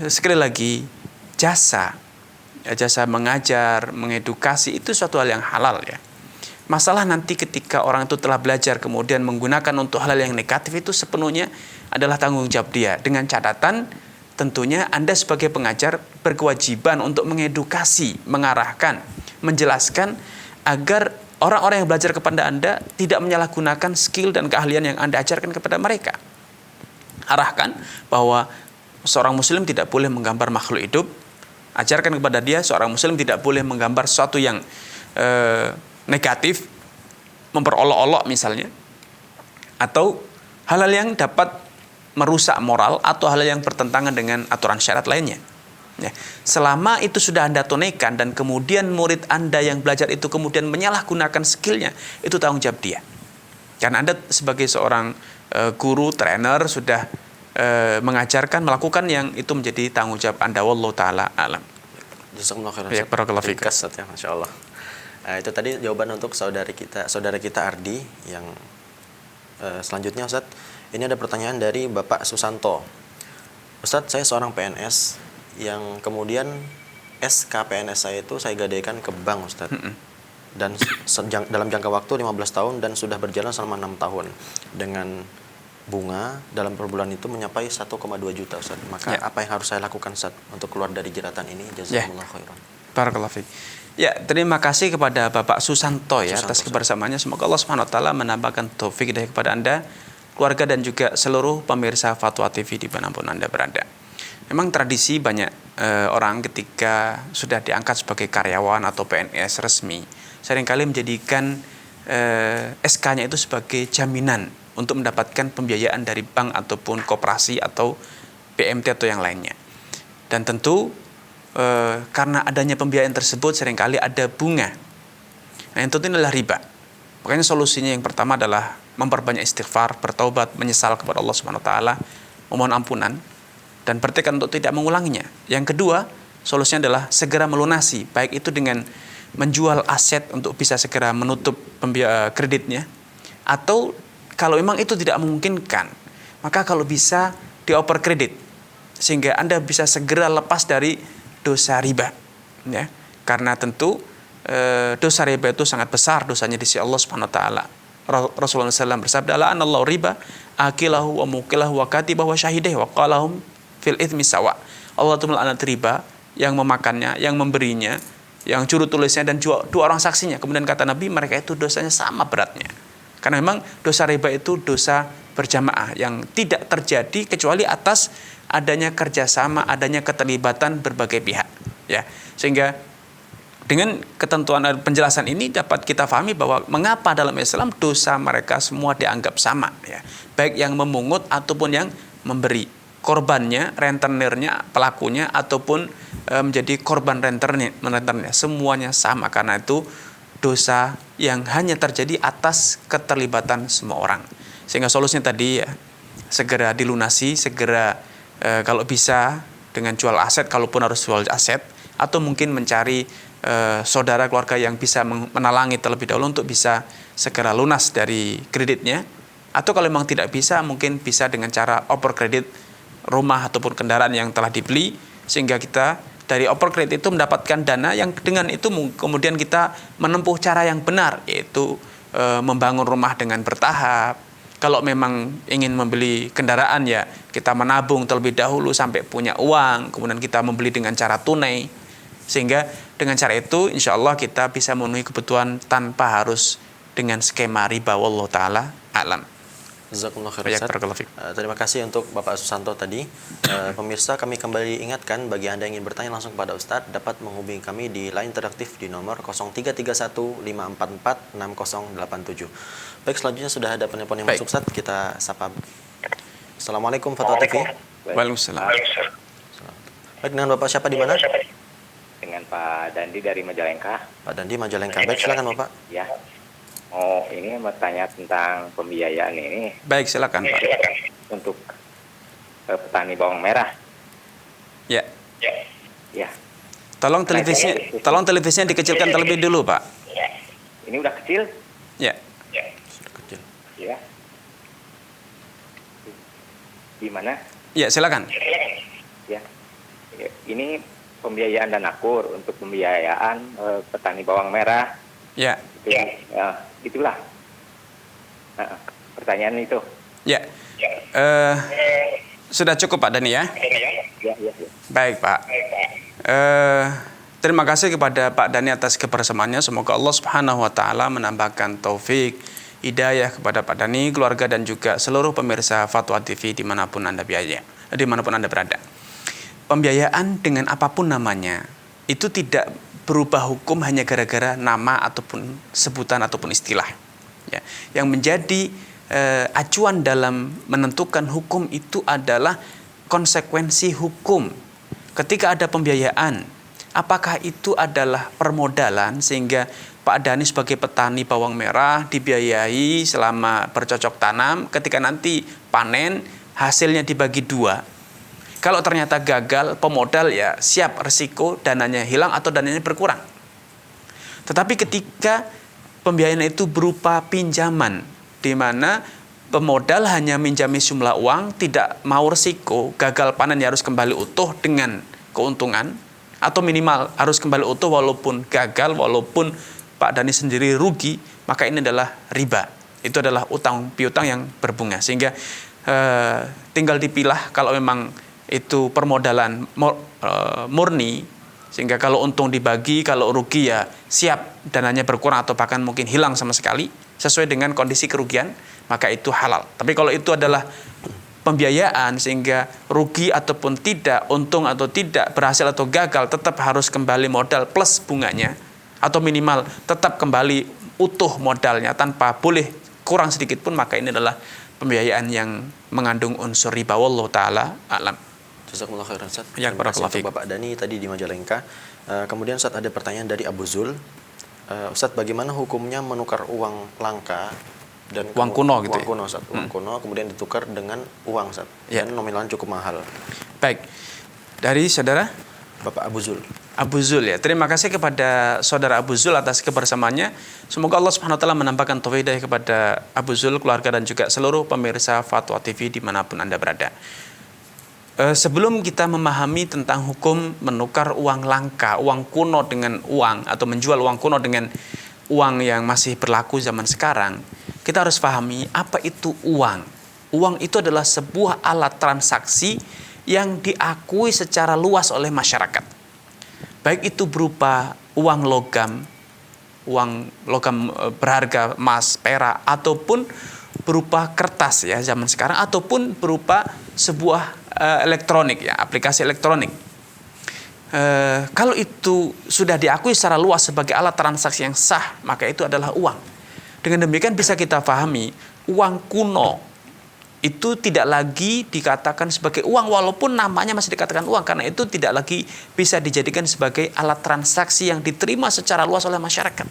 Sekali lagi, jasa mengajar, mengedukasi itu suatu hal yang halal ya. Masalah nanti ketika orang itu telah belajar kemudian menggunakan untuk hal yang negatif itu sepenuhnya adalah tanggung jawab dia, dengan catatan tentunya Anda sebagai pengajar berkewajiban untuk mengedukasi, mengarahkan, menjelaskan agar orang-orang yang belajar kepada Anda tidak menyalahgunakan skill dan keahlian yang Anda ajarkan kepada mereka. Arahkan bahwa seorang muslim tidak boleh menggambar makhluk hidup. Ajarkan kepada dia seorang muslim tidak boleh menggambar sesuatu yang negatif, memperolok-olok misalnya, atau hal-hal yang dapat merusak moral atau hal yang bertentangan dengan aturan syariat lainnya. Ya. Selama itu sudah Anda tunaikan dan kemudian murid Anda yang belajar itu kemudian menyalahgunakan skillnya, itu tanggung jawab dia. Karena Anda sebagai seorang guru, trainer sudah mengajarkan, melakukan yang itu menjadi tanggung jawab Anda. Wallahu ta'ala alam. Jazakumullah khairan. Ya, barakallahu fiik. Ya, Masya Allah. Itu tadi jawaban untuk saudara kita Ardi yang selanjutnya Ustadz. Ini ada pertanyaan dari Bapak Susanto. Ustadz, saya seorang PNS yang kemudian SK PNS saya itu saya gadaikan ke bank Ustadz. Dan dalam jangka waktu 15 tahun dan sudah berjalan selama 6 tahun dengan bunga dalam per bulan itu mencapai 1,2 juta Ustaz. Maka apa yang harus saya lakukan Ustaz untuk keluar dari jeratan ini? Jazakumullah khairan. Barakallahu fiik. Ya, terima kasih kepada Bapak Susanto ya atas kebersamaannya. Semoga Allah Subhanahu wa taala menambahkan taufik hidayah kepada Anda, keluarga dan juga seluruh pemirsa Fatwa TV dimanapun Anda berada. Memang tradisi banyak orang ketika sudah diangkat sebagai karyawan atau PNS resmi, seringkali menjadikan SK-nya itu sebagai jaminan untuk mendapatkan pembiayaan dari bank ataupun koperasi atau BMT atau yang lainnya. Dan tentu karena adanya pembiayaan tersebut seringkali ada bunga. Nah, yang tentu adalah riba. Makanya solusinya yang pertama adalah memperbanyak istighfar, bertaubat, menyesal kepada Allah Subhanahu wa taala, memohon ampunan dan bertekad untuk tidak mengulanginya. Yang kedua, solusinya adalah segera melunasi, baik itu dengan menjual aset untuk bisa segera menutup kreditnya, atau kalau memang itu tidak memungkinkan, maka kalau bisa dioper kredit sehingga Anda bisa segera lepas dari dosa riba, ya. Karena tentu dosa riba itu sangat besar dosanya di sisi Allah Subhanahu wa taala. Rasulullah SAW bersabda, "La'anallahu riba akilahu wa mukilahu wa katibahu wa syahidahu wa qalahum fil itsmi sawa." Allah itu melaknat riba, yang memakannya, yang memberinya, yang juru tulisnya dan dua orang saksinya. Kemudian kata Nabi, mereka itu dosanya sama beratnya. Karena memang dosa riba itu dosa berjamaah yang tidak terjadi kecuali atas adanya kerjasama, adanya keterlibatan berbagai pihak. Ya, sehingga dengan ketentuan dan penjelasan ini dapat kita pahami bahwa mengapa dalam Islam dosa mereka semua dianggap sama, ya. Baik yang memungut ataupun yang memberi. Korbannya, rentenirnya, pelakunya ataupun menjadi korban rentenirnya, semuanya sama karena itu dosa yang hanya terjadi atas keterlibatan semua orang. Sehingga solusinya tadi ya segera dilunasi, segera kalau bisa dengan jual aset, kalaupun harus jual aset, atau mungkin mencari saudara keluarga yang bisa menalangi terlebih dahulu untuk bisa segera lunas dari kreditnya. Atau kalau memang tidak bisa, mungkin bisa dengan cara oper kredit rumah ataupun kendaraan yang telah dibeli, sehingga kita dari oper kredit itu mendapatkan dana yang dengan itu kemudian kita menempuh cara yang benar, yaitu membangun rumah dengan bertahap. Kalau memang ingin membeli kendaraan, ya kita menabung terlebih dahulu sampai punya uang, kemudian kita membeli dengan cara tunai, sehingga dengan cara itu insya Allah kita bisa memenuhi kebutuhan tanpa harus dengan skema riba. Wallahu ta'ala alam. Jazakumullah khairan. Terima kasih untuk Bapak Susanto tadi. Pemirsa, kami kembali ingatkan bagi Anda yang ingin bertanya langsung kepada Ustadz dapat menghubungi kami di line interaktif di nomor 0331544687. Baik, selanjutnya sudah ada penelpon yang masuk, Ustadz. Kita sapa. Assalamualaikum Fatwa TV. Waalaikumsalam. Baik, dengan Bapak siapa di mana? Dengan Pak Dandi dari Majalengka. Pak Dandi Majalengka. Baik, silakan Bapak. Ya. Oh, ini mau tanya tentang pembiayaan ini. Baik, silakan Pak. Untuk petani bawang merah. Ya. Ya. Tolong televisinya dikecilkan terlebih dulu, Pak. Ini udah kecil? Ya. Kecil. Ya. Di mana? Ya, silakan. Ya. Ini pembiayaan Danakur untuk pembiayaan petani bawang merah. Ya. Ya, itulah. Pertanyaan itu. Ya. Sudah cukup Pak Dani ya? Ya. Baik, Pak. Terima kasih kepada Pak Dani atas kebersamaannya. Semoga Allah Subhanahu wa taala menambahkan taufik, hidayah kepada Pak Dani, keluarga dan juga seluruh pemirsa Fatwa TV dimanapun Anda berada. Pembiayaan dengan apapun namanya itu tidak berubah hukum hanya gara-gara nama ataupun sebutan ataupun istilah. Ya. Yang menjadi acuan dalam menentukan hukum itu adalah konsekuensi hukum. Ketika ada pembiayaan, apakah itu adalah permodalan sehingga Pak Dani sebagai petani bawang merah dibiayai selama bercocok tanam, ketika nanti panen hasilnya dibagi dua. Kalau ternyata gagal pemodal ya siap resiko, dananya hilang atau dananya berkurang. Tetapi ketika pembiayaan itu berupa pinjaman, di mana pemodal hanya minjami jumlah uang, tidak mau resiko, gagal panen ya harus kembali utuh dengan keuntungan, atau minimal harus kembali utuh walaupun gagal, walaupun Pak Dani sendiri rugi, maka ini adalah riba. Itu adalah utang piutang yang berbunga. Sehingga tinggal dipilah kalau memang itu permodalan murni, sehingga kalau untung dibagi, kalau rugi ya siap dananya berkurang atau bahkan mungkin hilang sama sekali sesuai dengan kondisi kerugian, maka itu halal. Tapi kalau itu adalah pembiayaan sehingga rugi ataupun tidak, untung atau tidak, berhasil atau gagal, tetap harus kembali modal plus bunganya, atau minimal tetap kembali utuh modalnya tanpa boleh kurang sedikit pun, maka ini adalah pembiayaan yang mengandung unsur riba. Wallahu taala a'lam. Jazakumullah khairan Ustaz. Ya, Terima kasih barakallahu untuk Bapak Dani tadi di Majalengka. Kemudian Ustaz ada pertanyaan dari Abu Zul. Ustaz, bagaimana hukumnya menukar uang langka dan uang kuno gitu uang kuno, Ustaz. Uang kuno kemudian ditukar dengan uang, Ustaz. Ya. Dan nominalnya cukup mahal. Baik. Dari saudara Bapak Abu Zul. Abu Zul ya. Terima kasih kepada saudara Abu Zul atas kebersamaannya. Semoga Allah Subhanahu wa taala menambahkan taufik hidayah kepada Abu Zul, keluarga dan juga seluruh pemirsa Fatwa TV dimanapun Anda berada. Sebelum kita memahami tentang hukum menukar uang langka, uang kuno dengan uang, atau menjual uang kuno dengan uang yang masih berlaku zaman sekarang, kita harus pahami apa itu uang. Uang itu adalah sebuah alat transaksi yang diakui secara luas oleh masyarakat. Baik itu berupa uang logam berharga emas, perak, ataupun berupa kertas ya zaman sekarang, ataupun berupa sebuah elektronik ya, aplikasi elektronik. Kalau itu sudah diakui secara luas sebagai alat transaksi yang sah, maka itu adalah uang. Dengan demikian bisa kita pahami uang kuno itu tidak lagi dikatakan sebagai uang walaupun namanya masih dikatakan uang, karena itu tidak lagi bisa dijadikan sebagai alat transaksi yang diterima secara luas oleh masyarakat.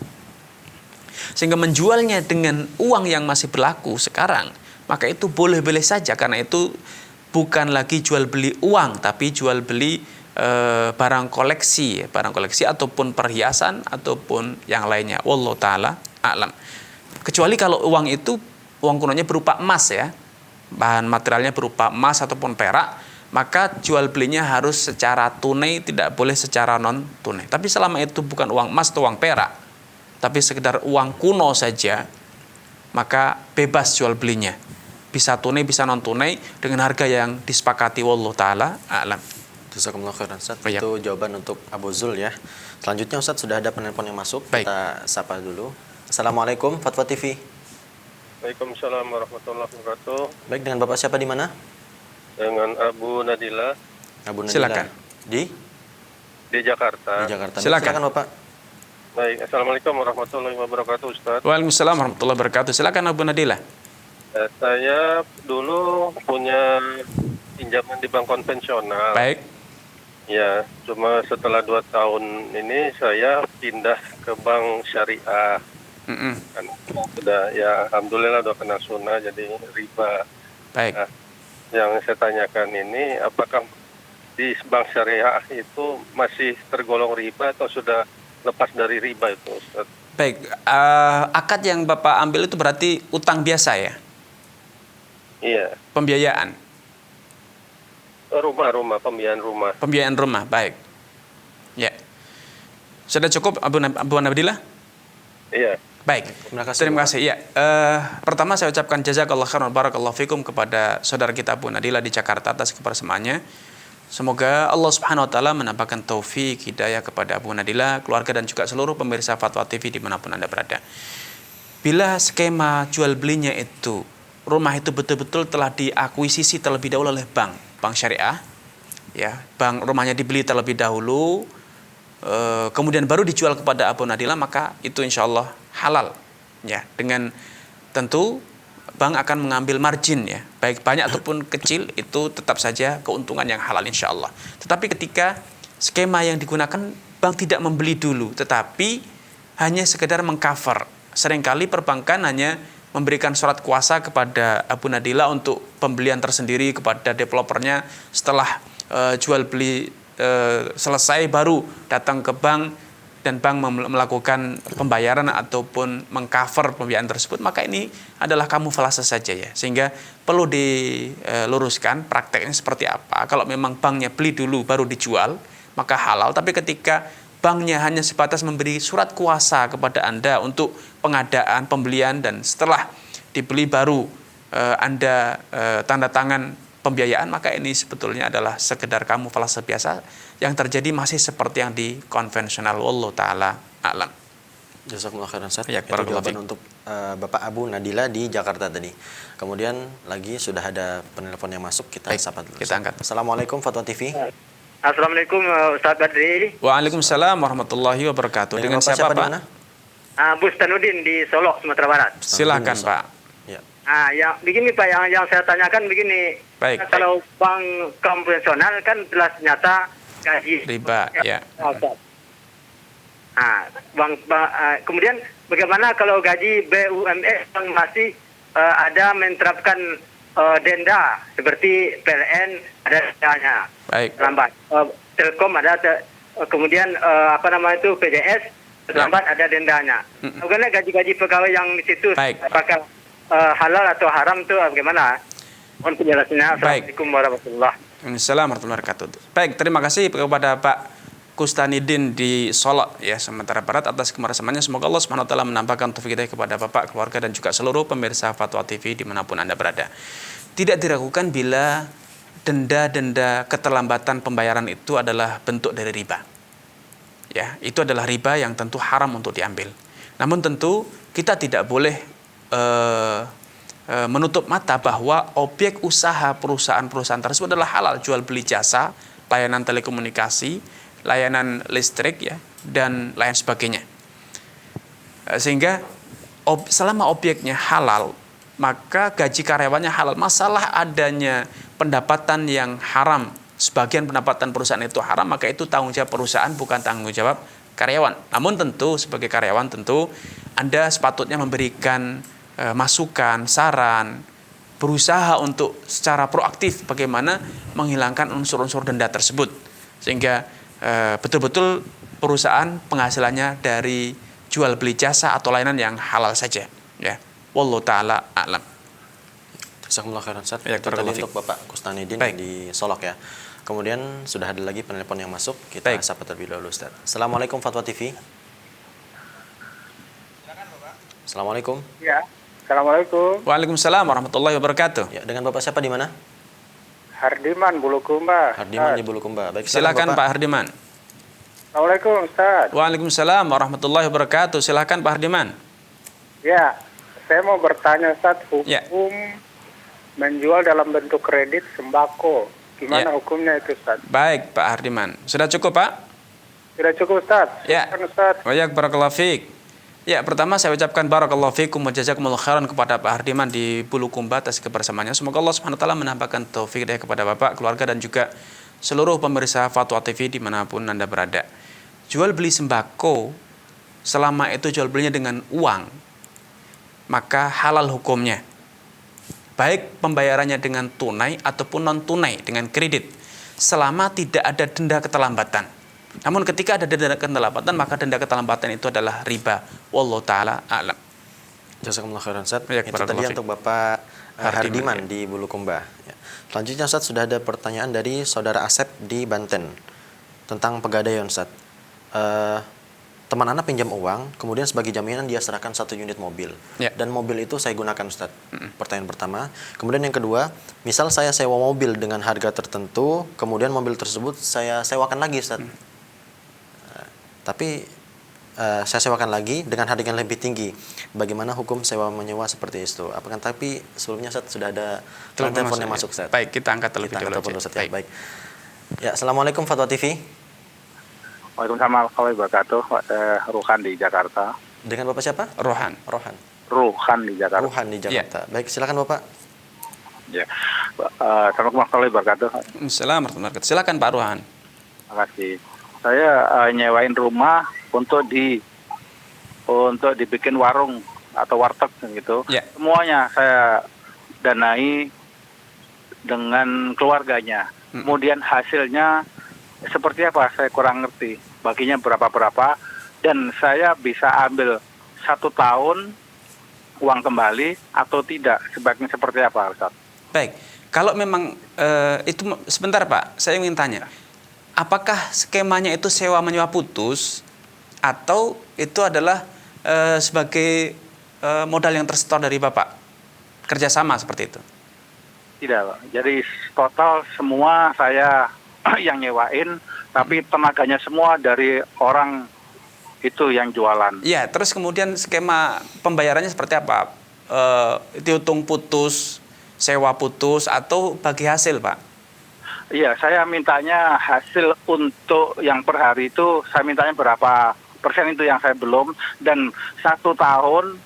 Sehingga menjualnya dengan uang yang masih berlaku sekarang, maka itu boleh-boleh saja, karena itu bukan lagi jual beli uang, tapi jual beli barang koleksi ataupun perhiasan ataupun yang lainnya. Wallahu taala a'lam. Kecuali kalau uang itu uang kunonya berupa emas ya, bahan materialnya berupa emas ataupun perak, maka jual belinya harus secara tunai, tidak boleh secara non tunai. Tapi selama itu bukan uang emas atau uang perak, tapi sekedar uang kuno saja, maka bebas jual belinya. Bisa tunai, bisa non tunai dengan harga yang disepakati. Wallahu taala a'lam. Jazakumullah khairan Ustaz. Itu jawaban untuk Abu Zul ya. Selanjutnya Ustaz, sudah ada penelpon yang masuk. Baik. Kita sapa dulu. Assalamualaikum Fatwa TV. Waalaikumsalam warahmatullahi wabarakatuh. Baik, dengan Bapak siapa di mana? Dengan Abu Nadila. Abu Nadila. Silakan. Di Jakarta. Di Jakarta. Silakan Bapak. Baik, assalamualaikum warahmatullahi wabarakatuh, Ustaz. Waalaikumsalam warahmatullahi wabarakatuh. Silakan Abu Nadila. Saya dulu punya pinjaman di bank konvensional. Baik. Ya, cuma setelah 2 tahun ini saya pindah ke bank syariah. Kan sudah ya, alhamdulillah udah kena sunnah jadi riba. Baik. Nah, yang saya tanyakan ini, apakah di bank syariah itu masih tergolong riba atau sudah lepas dari riba itu, Ustaz? Baik, akad yang Bapak ambil itu berarti utang biasa ya? Iya. Pembiayaan? Rumah, pembiayaan rumah. Pembiayaan rumah, baik. Ya. Sudah cukup Abu Nabdillah? Iya. Baik, terima kasih. Ya, pertama saya ucapkan jazakallah khairan barakallahu fikum kepada saudara kita Abu Nadila di Jakarta atas kebersamaannya. Semoga Allah Subhanahu wa taala menambahkan taufik hidayah kepada Abu Nadila, keluarga dan juga seluruh pemirsa Fatwa TV dimanapun Anda berada. Bila skema jual belinya itu, rumah itu betul-betul telah diakuisisi terlebih dahulu oleh bank syariah, ya, bank rumahnya dibeli terlebih dahulu, kemudian baru dijual kepada Abu Nadila, maka itu insya Allah halal, ya, dengan tentu bank akan mengambil margin, ya, baik banyak ataupun kecil, itu tetap saja keuntungan yang halal insya Allah. Tetapi ketika skema yang digunakan, bank tidak membeli dulu, tetapi hanya sekedar mengcover. Seringkali perbankan hanya memberikan surat kuasa kepada Abu Nadila untuk pembelian tersendiri kepada developernya, setelah jual beli selesai baru datang ke bank dan bank melakukan pembayaran ataupun mengcover pembiayaan tersebut, maka ini adalah kamuflase saja, ya. Sehingga perlu diluruskan prakteknya seperti apa. Kalau memang banknya beli dulu baru dijual, maka halal. Tapi ketika banknya hanya sebatas memberi surat kuasa kepada Anda untuk pengadaan, pembelian, dan setelah dibeli baru Anda tanda tangan pembiayaan, maka ini sebetulnya adalah sekedar kamuflase biasa yang terjadi masih seperti yang di konvensional. Wallahu taala a'lam. Jazakumullah khairan Ustaz. Ya, itu jawaban untuk Bapak Abu Nadila di Jakarta tadi. Kemudian lagi sudah ada penelpon yang masuk, kita sapa dulu. Kita angkat. Assalamualaikum Fatwa TV. Assalamualaikum Ustaz Badri. Waalaikumsalam warahmatullahi wabarakatuh. Dengan siapa Pak? Bustanuddin di Solok, Sumatera Barat. Silakan Pak. Ya. Yang begini Pak, yang saya tanyakan begini. Baik. Kalau bank konvensional kan jelas nyata gaji Riba, ya. Kemudian bagaimana kalau gaji BUMN yang masih ada menerapkan denda seperti PLN ada dendanya Baik. lambat, Telkom ada kemudian PJS terlambat ada dendanya. Bagaimana gaji-gaji pegawai yang di situ? Baik. Apakah halal atau haram itu bagaimana? Mohon penjelasannya. Assalamualaikum warahmatullahi wabarakatuh. Assalamualaikum warahmatullahi wabarakatuh. Baik, terima kasih kepada Pak Kustanidin di Solok, ya, Sumatera Barat atas kebersamannya. Semoga Allah Subhanahu wa taala menambahkan taufik hidayah kepada Bapak, keluarga, dan juga seluruh pemirsa Fatwa TV dimanapun Anda berada. Tidak diragukan bila denda-denda keterlambatan pembayaran itu adalah bentuk dari riba. Ya, itu adalah riba yang tentu haram untuk diambil. Namun tentu kita tidak boleh menutup mata bahwa objek usaha perusahaan-perusahaan tersebut adalah halal, jual beli jasa, layanan telekomunikasi, layanan listrik, ya, dan lain sebagainya. Sehingga selama objeknya halal, maka gaji karyawannya halal. Masalah adanya pendapatan yang haram, sebagian pendapatan perusahaan itu haram, maka itu tanggung jawab perusahaan, bukan tanggung jawab karyawan. Namun tentu sebagai karyawan tentu Anda sepatutnya memberikan masukan, saran, berusaha untuk secara proaktif bagaimana menghilangkan unsur-unsur denda tersebut, sehingga betul-betul perusahaan penghasilannya dari jual beli jasa atau layanan yang halal saja, ya. Wallahu taala a'lam. Jazakumullah khairan Ustaz. Ya, Itu tadi untuk Bapak Kustanidin di Solok, ya. Kemudian sudah ada lagi penelpon yang masuk, kita sapa terlebih dahulu Ustaz. Assalamualaikum Fatwa TV. Silakan Bapak. Assalamualaikum. Ya. Assalamualaikum. Waalaikumsalam warahmatullahi wabarakatuh. Ya, dengan Bapak siapa di mana? Hardiman Bulukumba. Hardiman di Bulukumba. Baik, silakan Pak Hardiman. Assalamualaikum Ustaz. Waalaikumsalam warahmatullahi wabarakatuh. Silakan Pak Hardiman. Ya, saya mau bertanya Ustaz, hukum menjual dalam bentuk kredit sembako. Gimana hukumnya itu Ustaz? Baik Pak Hardiman. Sudah cukup Pak? Sudah cukup Ustaz. Ya. Ustaz. Baik, barakallahu fiik. Ya, pertama saya ucapkan barakallahu fiikum wa jazakumullahu khairan kepada Pak Hardiman di Bulukumba atas kebersamaannya. Semoga Allah Subhanahu wa taala menambahkan taufik hidayah kepada Bapak, keluarga, dan juga seluruh pemirsa Fatwa TV dimanapun Anda berada. Jual beli sembako, selama itu jual belinya dengan uang, maka halal hukumnya. Baik pembayarannya dengan tunai ataupun non tunai dengan kredit, selama tidak ada denda keterlambatan. Namun ketika ada denda keterlambatan, maka denda keterlambatan itu adalah riba. Wallahu taala a'lam. Jazakumullah khairan Ustaz. Ya, itu tadi untuk Bapak Hardiman di Bulukumba. Ya. Selanjutnya Ustaz, sudah ada pertanyaan dari Saudara Asep di Banten tentang pegadaian Ustaz. teman Anda pinjam uang, kemudian sebagai jaminan dia serahkan 1 unit mobil. Ya. Dan mobil itu saya gunakan, Ustaz. Pertanyaan pertama. Kemudian yang kedua, misal saya sewa mobil dengan harga tertentu, kemudian mobil tersebut saya sewakan lagi, Ustaz. Tapi saya sewakan lagi dengan harga yang lebih tinggi. Bagaimana hukum sewa menyewa seperti itu? Apakah, tapi sebelumnya, Ustaz, sudah ada telepon yang masuk, Ustaz. Baik, kita angkat terlebih dahulu. Ustaz, ya. Baik. Ya, Assalamualaikum Fatwa TV. Waalaikumsalam warahmatullahi wabarakatuh. Ruhan di Jakarta. Dengan Bapak siapa? Rohan. Ruhan di Jakarta. Ruhan di Jakarta. Baik, silakan Bapak. Ya. Assalamualaikum warahmatullahi wabarakatuh. Assalamualaikum warahmatullahi wabarakatuh. Silakan Pak Rohan. Terima kasih. Saya nyewain rumah untuk dibikin warung atau warteg gitu. Ya. Semuanya saya danai dengan keluarganya. Kemudian hasilnya seperti apa saya kurang ngerti. Baginya berapa dan saya bisa ambil 1 tahun uang kembali atau tidak. Sebaiknya seperti apa, Ustaz? Baik. Kalau memang itu sebentar Pak, saya ingin tanya. Apakah skemanya itu sewa menyewa putus atau itu adalah sebagai modal yang tersetor dari Bapak? Kerjasama seperti itu? Tidak, Pak. Jadi total semua saya yang nyewain, tapi tenaganya semua dari orang itu yang jualan. Iya, terus kemudian skema pembayarannya seperti apa? Dihitung putus, sewa putus, atau bagi hasil, Pak? Iya, saya mintanya hasil untuk yang per hari itu, saya mintanya berapa persen itu yang saya belum, dan 1 tahun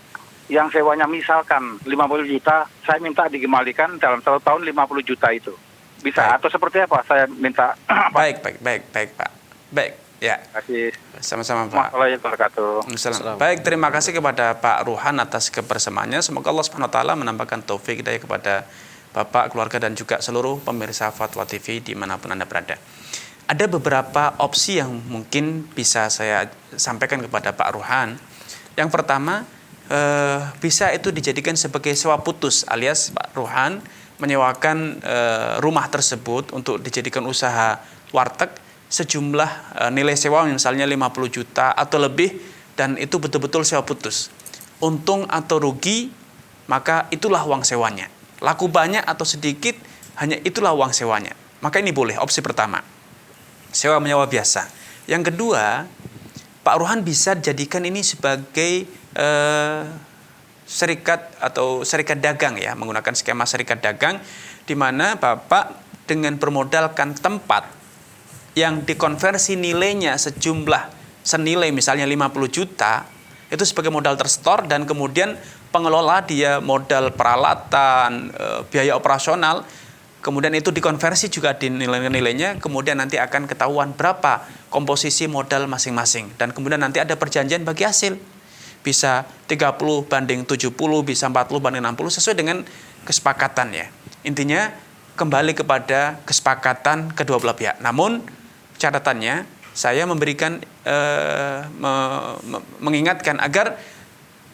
yang sewanya misalkan 50 juta, saya minta dikembalikan dalam 1 tahun 50 juta itu. Bisa baik. Atau seperti apa saya minta? Baik Pak. Baik, ya. Terima kasih. Sama-sama Pak. Warahmatullahi wabarakatuh. Baik, terima kasih kepada Pak Ruhan atas kebersamaannya. Semoga Allah Subhanahu wa taala menambahkan taufik hidayah kepada Bapak, keluarga, dan juga seluruh pemirsa Fatwa TV dimanapun Anda berada. Ada beberapa opsi yang mungkin bisa saya sampaikan kepada Pak Ruhan. Yang pertama, bisa itu dijadikan sebagai sewa putus, alias Pak Ruhan menyewakan rumah tersebut untuk dijadikan usaha warteg sejumlah nilai sewa misalnya 50 juta atau lebih, dan itu betul-betul sewa putus. Untung atau rugi, maka itulah uang sewanya. Laku banyak atau sedikit, hanya itulah uang sewanya. Maka ini boleh, opsi pertama. Sewa menyewa biasa. Yang kedua, Pak Ruhan bisa jadikan ini sebagai serikat atau serikat dagang, ya, menggunakan skema serikat dagang, di mana Bapak dengan bermodalkan tempat yang dikonversi nilainya senilai misalnya 50 juta, itu sebagai modal tersetor, dan kemudian pengelola dia modal peralatan, biaya operasional, kemudian itu dikonversi juga di nilainya, kemudian nanti akan ketahuan berapa komposisi modal masing-masing, dan kemudian nanti ada perjanjian bagi hasil. Bisa 30 banding 70, bisa 40 banding 60, sesuai dengan kesepakatan, ya. Intinya kembali kepada kesepakatan kedua belah pihak. Namun catatannya, saya memberikan mengingatkan agar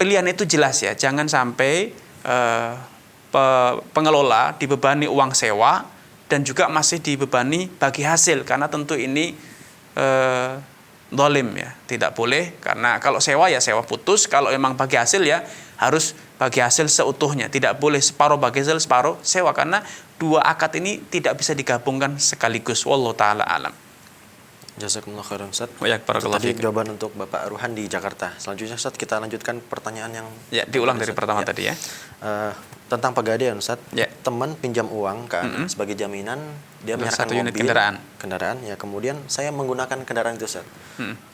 pilihan itu jelas, ya. Jangan sampai pengelola dibebani uang sewa dan juga masih dibebani bagi hasil, karena tentu ini zalim, ya. Tidak boleh, karena kalau sewa ya sewa putus, kalau memang bagi hasil ya harus bagi hasil seutuhnya. Tidak boleh separuh bagi hasil, separuh sewa, karena dua akad ini tidak bisa digabungkan sekaligus. Wallahu taala alam. Jazakumullah khairan, Ustaz. Tadi jawaban untuk Bapak Ruhan di Jakarta. Selanjutnya, Ustaz, kita lanjutkan pertanyaan yang diulang dari pertama tadi, ya. Tentang pegadaian, Ustaz. Ya. Teman pinjam uang kan sebagai jaminan, dia menyerahkan 1 unit mobil, kendaraan, ya. Kemudian saya menggunakan kendaraan itu, Ustaz.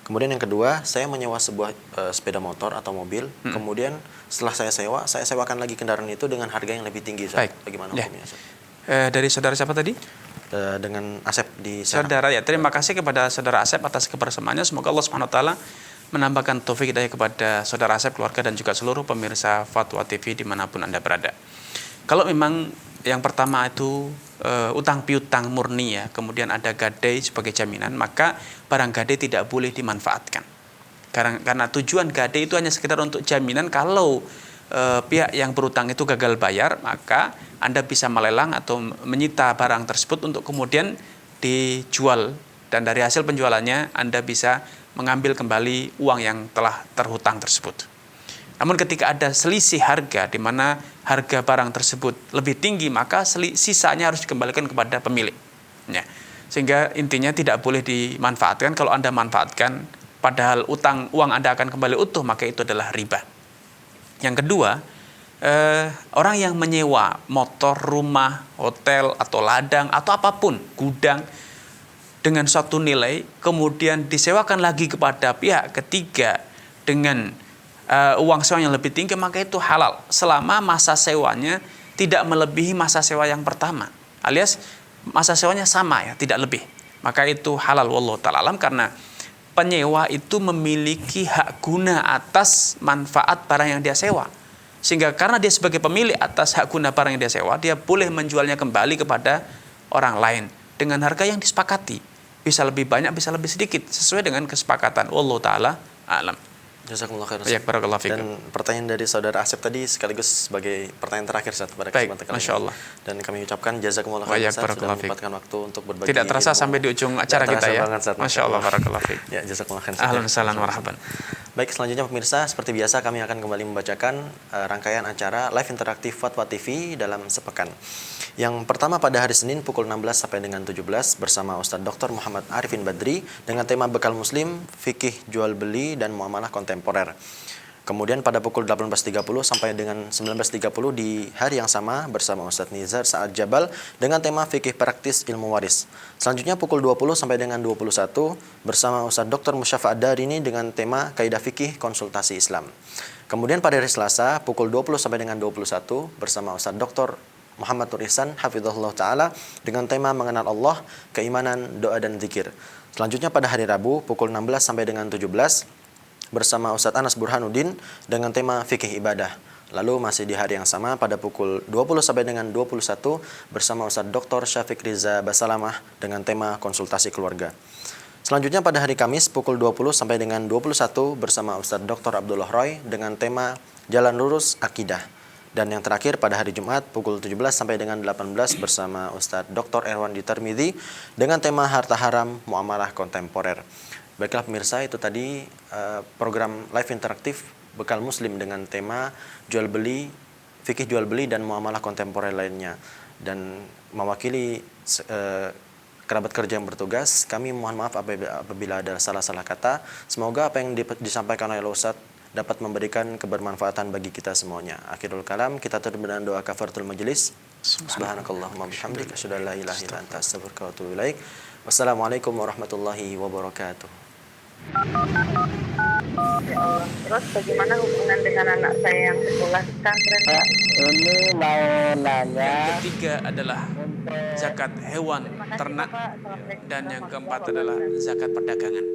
Kemudian yang kedua, saya menyewa sebuah sepeda motor atau mobil. Kemudian setelah saya sewakan lagi kendaraan itu dengan harga yang lebih tinggi, Ustaz. Bagaimana hukumnya, Ustaz? Dari saudara siapa tadi? Dengan Asep di Saudara, ya. Terima kasih kepada saudara Asep atas kebersamaannya. Semoga Allah Subhanahu wa taala menambahkan taufik hidayah kepada saudara Asep, keluarga, dan juga seluruh pemirsa Fatwa TV dimanapun Anda berada. Kalau memang yang pertama itu utang piutang murni, ya, kemudian ada gadai sebagai jaminan, maka barang gadai tidak boleh dimanfaatkan. Karena tujuan gadai itu hanya sekedar untuk jaminan. Kalau pihak yang berutang itu gagal bayar, maka Anda bisa melelang atau menyita barang tersebut untuk kemudian dijual, dan dari hasil penjualannya Anda bisa mengambil kembali uang yang telah terhutang tersebut. Namun ketika ada selisih harga di mana harga barang tersebut lebih tinggi, maka sisanya harus dikembalikan kepada pemilik. Ya. Sehingga intinya tidak boleh dimanfaatkan. Kalau Anda manfaatkan padahal uang Anda akan kembali utuh, maka itu adalah riba. Yang kedua, orang yang menyewa motor, rumah, hotel, atau ladang, atau apapun, gudang, dengan suatu nilai, kemudian disewakan lagi kepada pihak ketiga dengan uang sewa yang lebih tinggi, maka itu halal, selama masa sewanya tidak melebihi masa sewa yang pertama, alias masa sewanya sama ya, tidak lebih. Maka itu halal, wallahu ta'ala alam, karena penyewa itu memiliki hak guna atas manfaat barang yang dia sewa. Sehingga karena dia sebagai pemilik atas hak guna barang yang dia sewa, dia boleh menjualnya kembali kepada orang lain dengan harga yang disepakati. Bisa lebih banyak, bisa lebih sedikit, sesuai dengan kesepakatan. Wallahu ta'ala a'lam. Jazakumullah khairan. Dan pertanyaan dari saudara Asep tadi sekaligus sebagai pertanyaan terakhir Ustaz pada kesempatan kali ini. Dan kami ucapkan jazakumullah khairan Ustaz sudah menyempatkan waktu untuk berbagi. Tidak terasa sampai di ujung acara kita ya. Masya Allah, barakallahu fiik. Ya, jazakumullah khairan. Ahlan salam marhaban. Baik, selanjutnya pemirsa, seperti biasa kami akan kembali membacakan rangkaian acara live interaktif Fatwa TV dalam sepekan. Yang pertama pada hari Senin pukul 16 sampai dengan 17 bersama Ustadz Dr. Muhammad Arifin Badri dengan tema Bekal Muslim, Fikih Jual Beli dan Muamalah Kontemporer. Kemudian pada pukul 18.30 sampai dengan 19.30 di hari yang sama bersama Ustadz Nizar Sa'ad Jabal dengan tema Fikih Praktis Ilmu Waris. Selanjutnya pukul 20 sampai dengan 21 bersama Ustadz Dr. Musyafa Ad-Darini dengan tema Kaidah Fikih Konsultasi Islam. Kemudian pada hari Selasa pukul 20 sampai dengan 21 bersama Ustadz Dr. Muhammad Nur Ihsan hafizahullah taala dengan tema mengenal Allah, keimanan, doa dan zikir. Selanjutnya pada hari Rabu pukul 16 sampai dengan 17 bersama Ustadz Anas Burhanuddin dengan tema fikih ibadah. Lalu masih di hari yang sama pada pukul 20 sampai dengan 21 bersama Ustadz Dr. Syafiq Riza Basalamah dengan tema konsultasi keluarga. Selanjutnya pada hari Kamis pukul 20 sampai dengan 21 bersama Ustadz Dr. Abdullah Roy dengan tema Jalan Lurus Akidah. Dan yang terakhir pada hari Jumat pukul 17 sampai dengan 18 bersama Ustadz Dr. Erwandi Tarmidhi dengan tema Harta Haram Muamalah Kontemporer. Baiklah pemirsa, itu tadi program live interaktif Bekal Muslim dengan tema jual beli, fikih jual beli dan muamalah kontemporer lainnya. Dan mewakili kerabat kerja yang bertugas, kami mohon maaf apabila ada salah-salah kata. Semoga apa yang disampaikan oleh Ustadz dapat memberikan kebermanfaatan bagi kita semuanya. Akhirul kalam, kita tutup dengan doa kafaratul majelis. Subhanakallahumma bihamdika asyhadu an la ilaha illa anta astaghfiruka wa atubu ilaik. Wassalamualaikum warahmatullahi wabarakatuh. Ya Allah. Terus bagaimana hubungan dengan anak saya yang sekolah di pesantren? Ini mau nanya. Yang ketiga adalah zakat hewan ternak dan yang keempat adalah zakat perdagangan.